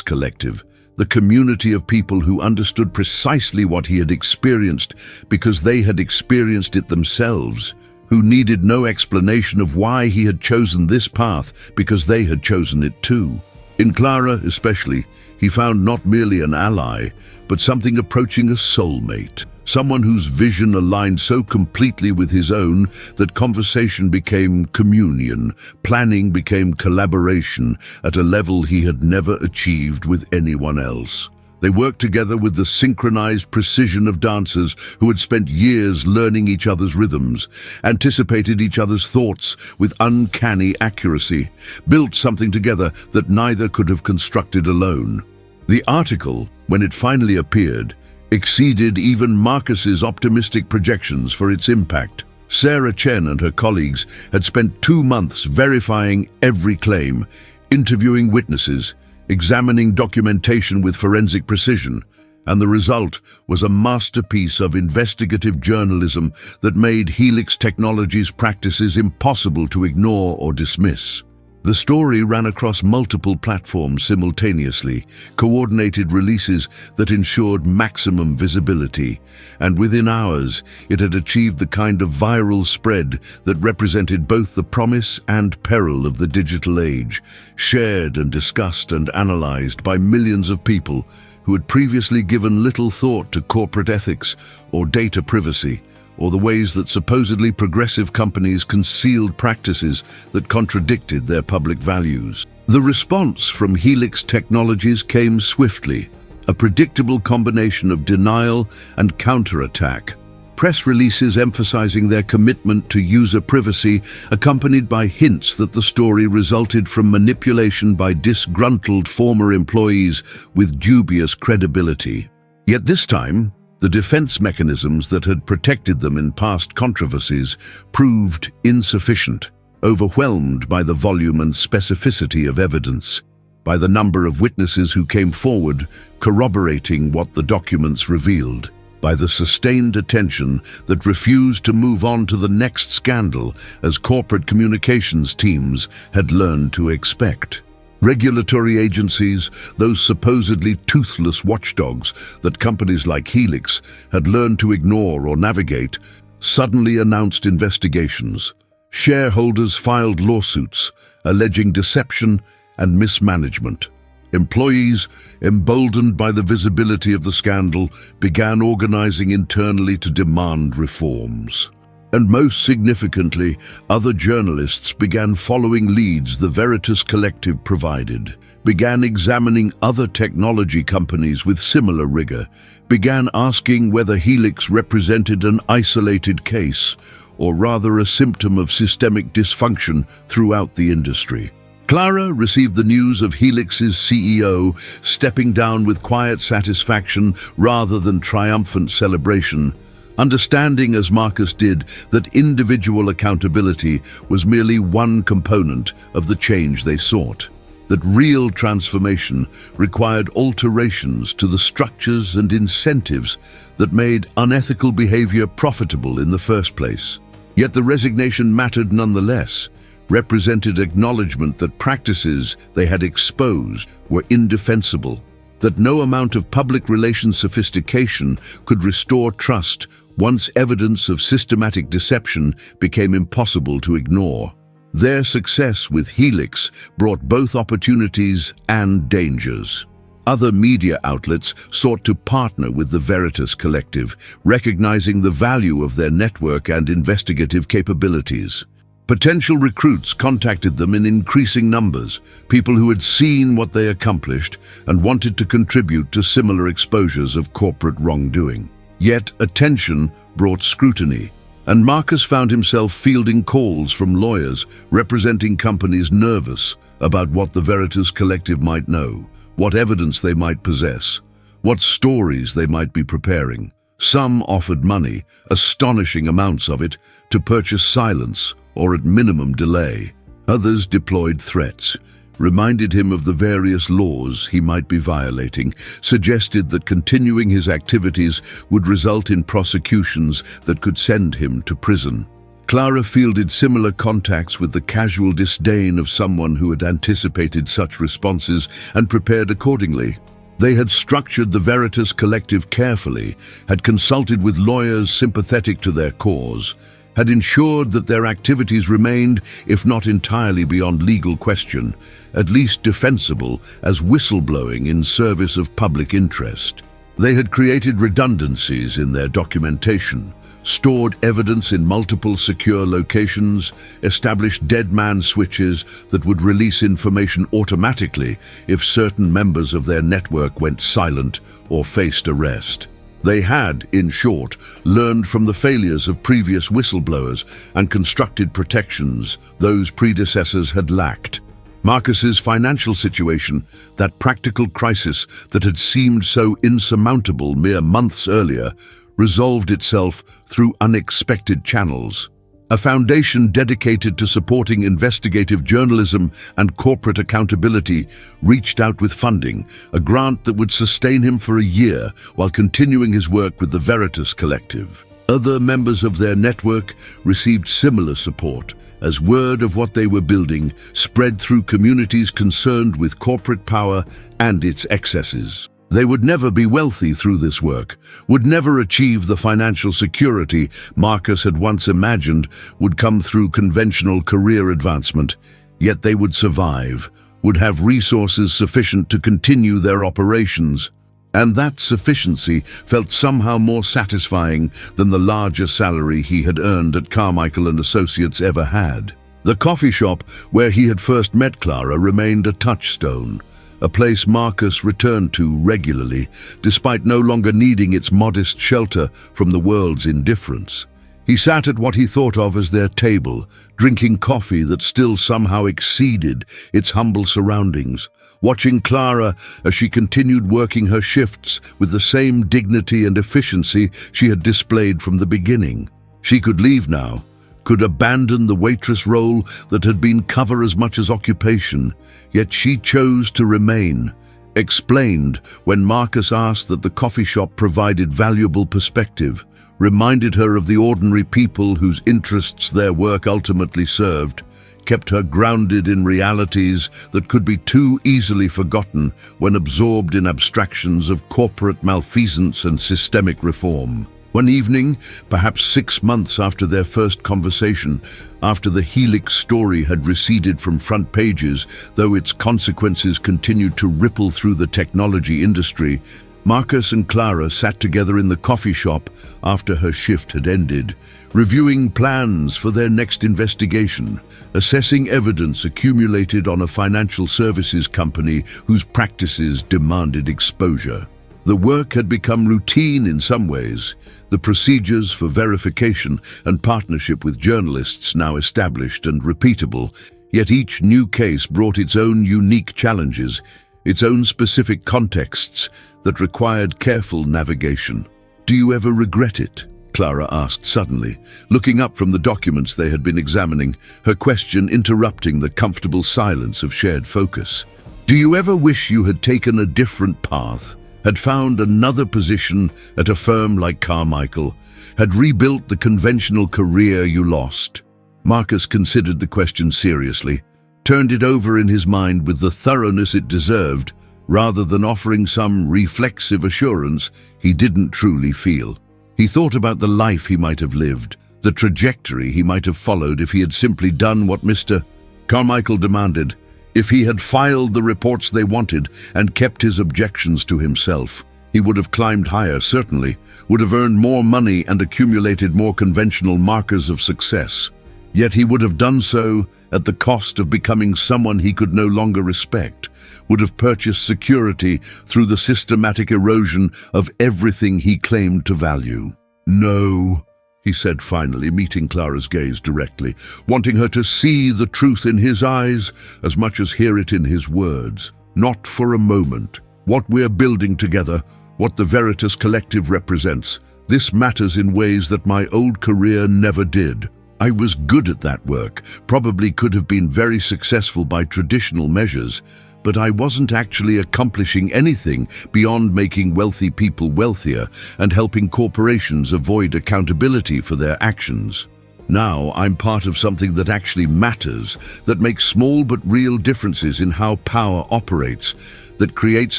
Collective, the community of people who understood precisely what he had experienced because they had experienced it themselves, who needed no explanation of why he had chosen this path because they had chosen it too. In Clara especially, he found not merely an ally, but something approaching a soulmate, someone whose vision aligned so completely with his own that conversation became communion, planning became collaboration at a level he had never achieved with anyone else. They worked together with the synchronized precision of dancers who had spent years learning each other's rhythms, anticipated each other's thoughts with uncanny accuracy, built something together that neither could have constructed alone. The article, when it finally appeared, exceeded even Marcus's optimistic projections for its impact. Sarah Chen and her colleagues had spent 2 months verifying every claim, interviewing witnesses, examining documentation with forensic precision, and the result was a masterpiece of investigative journalism that made Helix Technologies' practices impossible to ignore or dismiss. The story ran across multiple platforms simultaneously, coordinated releases that ensured maximum visibility, and within hours it had achieved the kind of viral spread that represented both the promise and peril of the digital age, shared and discussed and analyzed by millions of people who had previously given little thought to corporate ethics or data privacy, or the ways that supposedly progressive companies concealed practices that contradicted their public values. The response from Helix Technologies came swiftly, a predictable combination of denial and counterattack. Press releases emphasizing their commitment to user privacy, accompanied by hints that the story resulted from manipulation by disgruntled former employees with dubious credibility. Yet this time, The defense mechanisms that had protected them in past controversies proved insufficient, overwhelmed by the volume and specificity of evidence, by the number of witnesses who came forward corroborating what the documents revealed, by the sustained attention that refused to move on to the next scandal as corporate communications teams had learned to expect. Regulatory agencies, those supposedly toothless watchdogs that companies like Helix had learned to ignore or navigate, suddenly announced investigations. Shareholders filed lawsuits alleging deception and mismanagement. Employees, emboldened by the visibility of the scandal, began organizing internally to demand reforms. And most significantly, other journalists began following leads the Veritas Collective provided, began examining other technology companies with similar rigor, began asking whether Helix represented an isolated case, or rather a symptom of systemic dysfunction throughout the industry. Clara received the news of Helix's CEO stepping down with quiet satisfaction rather than triumphant celebration, understanding, as Marcus did, that individual accountability was merely one component of the change they sought, that real transformation required alterations to the structures and incentives that made unethical behavior profitable in the first place. Yet the resignation mattered nonetheless, represented acknowledgement that practices they had exposed were indefensible, that no amount of public relations sophistication could restore trust once evidence of systematic deception became impossible to ignore. Their success with Helix brought both opportunities and dangers. Other media outlets sought to partner with the Veritas Collective, recognizing the value of their network and investigative capabilities. Potential recruits contacted them in increasing numbers, people who had seen what they accomplished and wanted to contribute to similar exposures of corporate wrongdoing. Yet attention brought scrutiny, and Marcus found himself fielding calls from lawyers representing companies nervous about what the Veritas Collective might know, what evidence they might possess, what stories they might be preparing. Some offered money, astonishing amounts of it, to purchase silence or at minimum delay. Others deployed threats, reminded him of the various laws he might be violating, suggested that continuing his activities would result in prosecutions that could send him to prison. Clara fielded similar contacts with the casual disdain of someone who had anticipated such responses and prepared accordingly. They had structured the Veritas Collective carefully, had consulted with lawyers sympathetic to their cause, had ensured that their activities remained, if not entirely beyond legal question, at least defensible as whistleblowing in service of public interest. They had created redundancies in their documentation, stored evidence in multiple secure locations, established dead man switches that would release information automatically if certain members of their network went silent or faced arrest. They had, in short, learned from the failures of previous whistleblowers and constructed protections those predecessors had lacked. Marcus's financial situation, that practical crisis that had seemed so insurmountable mere months earlier, resolved itself through unexpected channels. A foundation dedicated to supporting investigative journalism and corporate accountability reached out with funding, a grant that would sustain him for a year while continuing his work with the Veritas Collective. Other members of their network received similar support, as word of what they were building spread through communities concerned with corporate power and its excesses. They would never be wealthy through this work, would never achieve the financial security Marcus had once imagined would come through conventional career advancement, yet they would survive, would have resources sufficient to continue their operations. And that sufficiency felt somehow more satisfying than the larger salary he had earned at Carmichael & Associates ever had. The coffee shop where he had first met Clara remained a touchstone, a place Marcus returned to regularly, despite no longer needing its modest shelter from the world's indifference. He sat at what he thought of as their table, drinking coffee that still somehow exceeded its humble surroundings, watching Clara as she continued working her shifts with the same dignity and efficiency she had displayed from the beginning. She could leave now, could abandon the waitress role that had been cover as much as occupation, yet she chose to remain. Explained when Marcus asked that the coffee shop provided valuable perspective, reminded her of the ordinary people whose interests their work ultimately served, kept her grounded in realities that could be too easily forgotten when absorbed in abstractions of corporate malfeasance and systemic reform. One evening, perhaps 6 months after their first conversation, after the Helix story had receded from front pages, though its consequences continued to ripple through the technology industry, Marcus and Clara sat together in the coffee shop after her shift had ended, reviewing plans for their next investigation, assessing evidence accumulated on a financial services company whose practices demanded exposure. The work had become routine in some ways, the procedures for verification and partnership with journalists now established and repeatable, yet each new case brought its own unique challenges, its own specific contexts that required careful navigation. "Do you ever regret it?" Clara asked suddenly, looking up from the documents they had been examining, her question interrupting the comfortable silence of shared focus. "Do you ever wish you had taken a different path, had found another position at a firm like Carmichael, had rebuilt the conventional career you lost?" Marcus considered the question seriously, turned it over in his mind with the thoroughness it deserved, rather than offering some reflexive assurance he didn't truly feel. He thought about the life he might have lived, the trajectory he might have followed if he had simply done what Mr. Carmichael demanded, if he had filed the reports they wanted and kept his objections to himself. He would have climbed higher, certainly, would have earned more money and accumulated more conventional markers of success. Yet he would have done so at the cost of becoming someone he could no longer respect, would have purchased security through the systematic erosion of everything he claimed to value. "No," he said finally, meeting Clara's gaze directly, wanting her to see the truth in his eyes as much as hear it in his words. "Not for a moment. What we're building together, what the Veritas Collective represents, this matters in ways that my old career never did. I was good at that work, probably could have been very successful by traditional measures, but I wasn't actually accomplishing anything beyond making wealthy people wealthier and helping corporations avoid accountability for their actions. Now I'm part of something that actually matters, that makes small but real differences in how power operates, that creates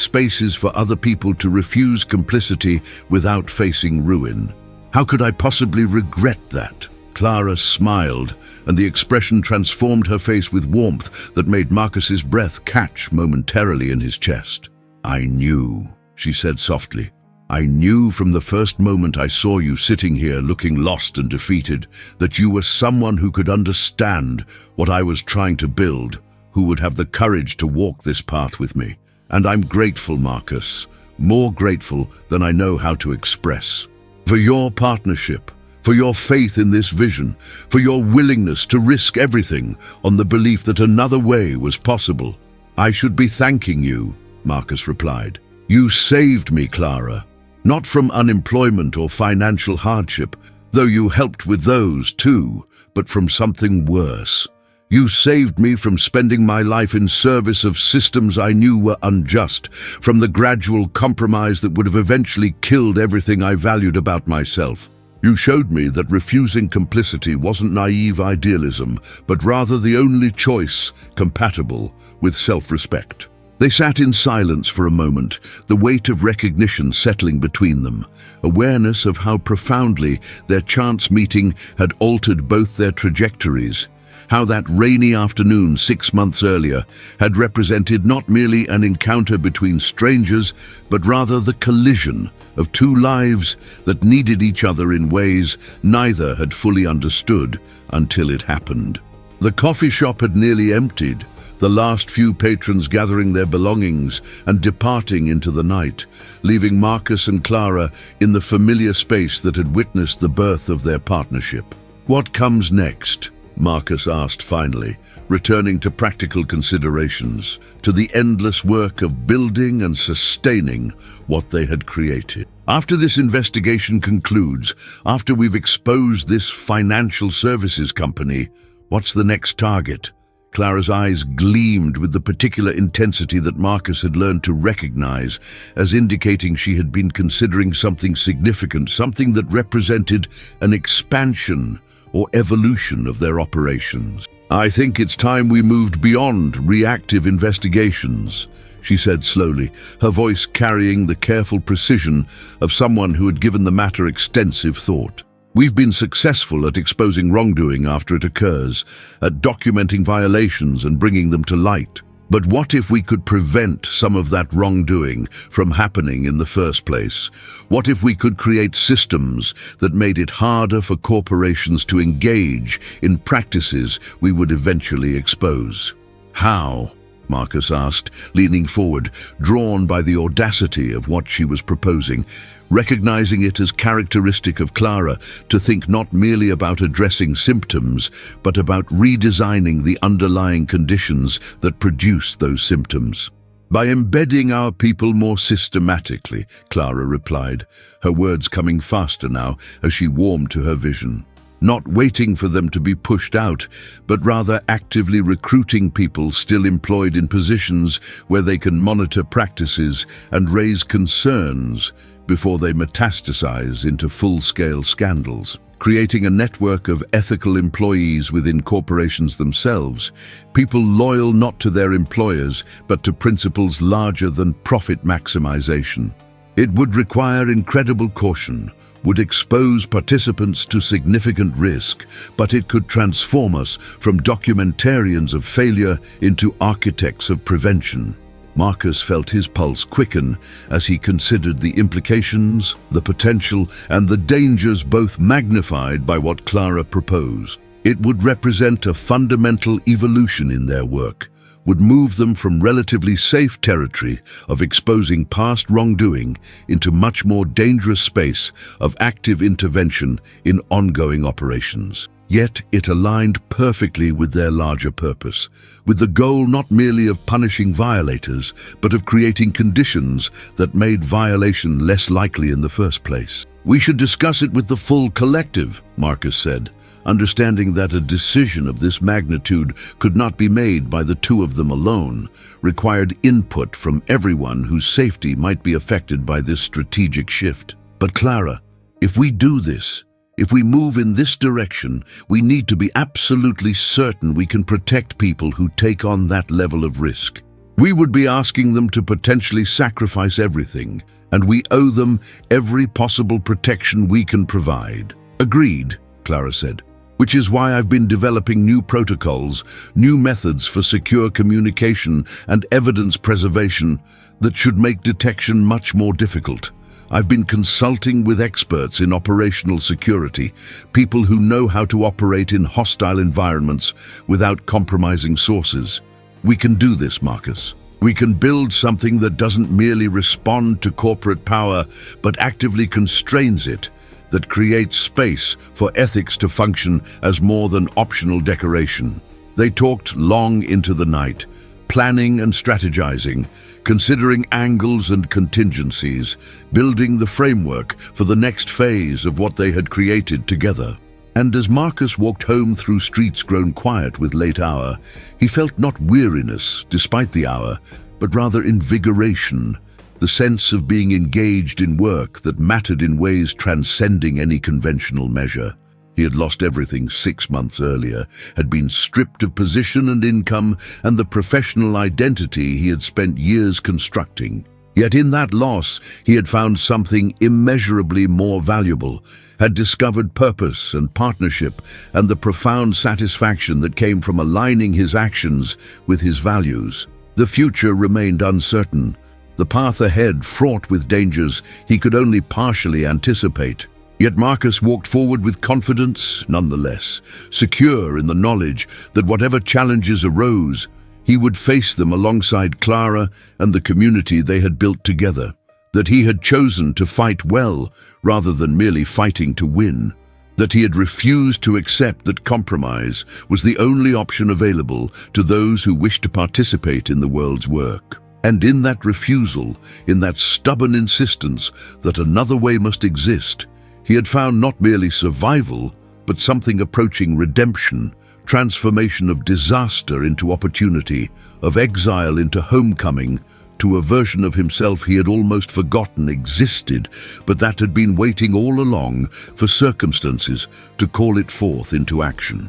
spaces for other people to refuse complicity without facing ruin. How could I possibly regret that?" Clara smiled, and the expression transformed her face with warmth that made Marcus's breath catch momentarily in his chest. "I knew," she said softly. "I knew from the first moment I saw you sitting here looking lost and defeated that you were someone who could understand what I was trying to build, who would have the courage to walk this path with me. And I'm grateful, Marcus, more grateful than I know how to express. For your partnership, for your faith in this vision, for your willingness to risk everything on the belief that another way was possible." "I should be thanking you," Marcus replied. "You saved me, Clara. Not from unemployment or financial hardship, though you helped with those too, but from something worse. You saved me from spending my life in service of systems I knew were unjust, from the gradual compromise that would have eventually killed everything I valued about myself. You showed me that refusing complicity wasn't naive idealism, but rather the only choice compatible with self-respect." They sat in silence for a moment, the weight of recognition settling between them, awareness of how profoundly their chance meeting had altered both their trajectories, how that rainy afternoon 6 months earlier had represented not merely an encounter between strangers, but rather the collision of two lives that needed each other in ways neither had fully understood until it happened. The coffee shop had nearly emptied, the last few patrons gathering their belongings and departing into the night, leaving Marcus and Clara in the familiar space that had witnessed the birth of their partnership. "What comes next?" Marcus asked finally, returning to practical considerations, to the endless work of building and sustaining what they had created. After this investigation concludes, after we've exposed this financial services company, what's the next target? Clara's eyes gleamed with the particular intensity that Marcus had learned to recognize as indicating she had been considering something significant, something that represented an expansion or evolution of their operations. "I think it's time we moved beyond reactive investigations," she said slowly, her voice carrying the careful precision of someone who had given the matter extensive thought. "We've been successful at exposing wrongdoing after it occurs, at documenting violations and bringing them to light. But what if we could prevent some of that wrongdoing from happening in the first place? What if we could create systems that made it harder for corporations to engage in practices we would eventually expose?" "How?" Marcus asked, leaning forward, drawn by the audacity of what she was proposing, recognizing it as characteristic of Clara to think not merely about addressing symptoms, but about redesigning the underlying conditions that produce those symptoms. "By embedding our people more systematically," Clara replied, her words coming faster now as she warmed to her vision. "Not waiting for them to be pushed out, but rather actively recruiting people still employed in positions where they can monitor practices and raise concerns before they metastasize into full-scale scandals. Creating a network of ethical employees within corporations themselves, people loyal not to their employers, but to principles larger than profit maximization. It would require incredible caution, would expose participants to significant risk, but it could transform us from documentarians of failure into architects of prevention." Marcus felt his pulse quicken as he considered the implications, the potential, and the dangers, both magnified by what Clara proposed. It would represent a fundamental evolution in their work, would move them from relatively safe territory of exposing past wrongdoing into much more dangerous space of active intervention in ongoing operations. Yet it aligned perfectly with their larger purpose, with the goal not merely of punishing violators, but of creating conditions that made violation less likely in the first place. "We should discuss it with the full collective," Marcus said, understanding that a decision of this magnitude could not be made by the two of them alone, required input from everyone whose safety might be affected by this strategic shift. "But Clara, if we do this, if we move in this direction, we need to be absolutely certain we can protect people who take on that level of risk. We would be asking them to potentially sacrifice everything, and we owe them every possible protection we can provide." "Agreed," Clara said. "Which is why I've been developing new protocols, new methods for secure communication and evidence preservation that should make detection much more difficult. I've been consulting with experts in operational security, people who know how to operate in hostile environments without compromising sources. We can do this, Marcus. We can build something that doesn't merely respond to corporate power, but actively constrains it, that creates space for ethics to function as more than optional decoration." They talked long into the night, planning and strategizing, considering angles and contingencies, building the framework for the next phase of what they had created together. And as Marcus walked home through streets grown quiet with late hour, he felt not weariness despite the hour, but rather invigoration, the sense of being engaged in work that mattered in ways transcending any conventional measure. He had lost everything 6 months earlier, had been stripped of position and income and the professional identity he had spent years constructing. Yet in that loss, he had found something immeasurably more valuable, had discovered purpose and partnership and the profound satisfaction that came from aligning his actions with his values. The future remained uncertain, the path ahead fraught with dangers he could only partially anticipate. Yet Marcus walked forward with confidence nonetheless, secure in the knowledge that whatever challenges arose, he would face them alongside Clara and the community they had built together, that he had chosen to fight well rather than merely fighting to win. that he had refused to accept that compromise was the only option available to those who wished to participate in the world's work. And in that refusal, in that stubborn insistence that another way must exist, he had found not merely survival, but something approaching redemption, transformation of disaster into opportunity, of exile into homecoming, to a version of himself he had almost forgotten existed, but that had been waiting all along for circumstances to call it forth into action.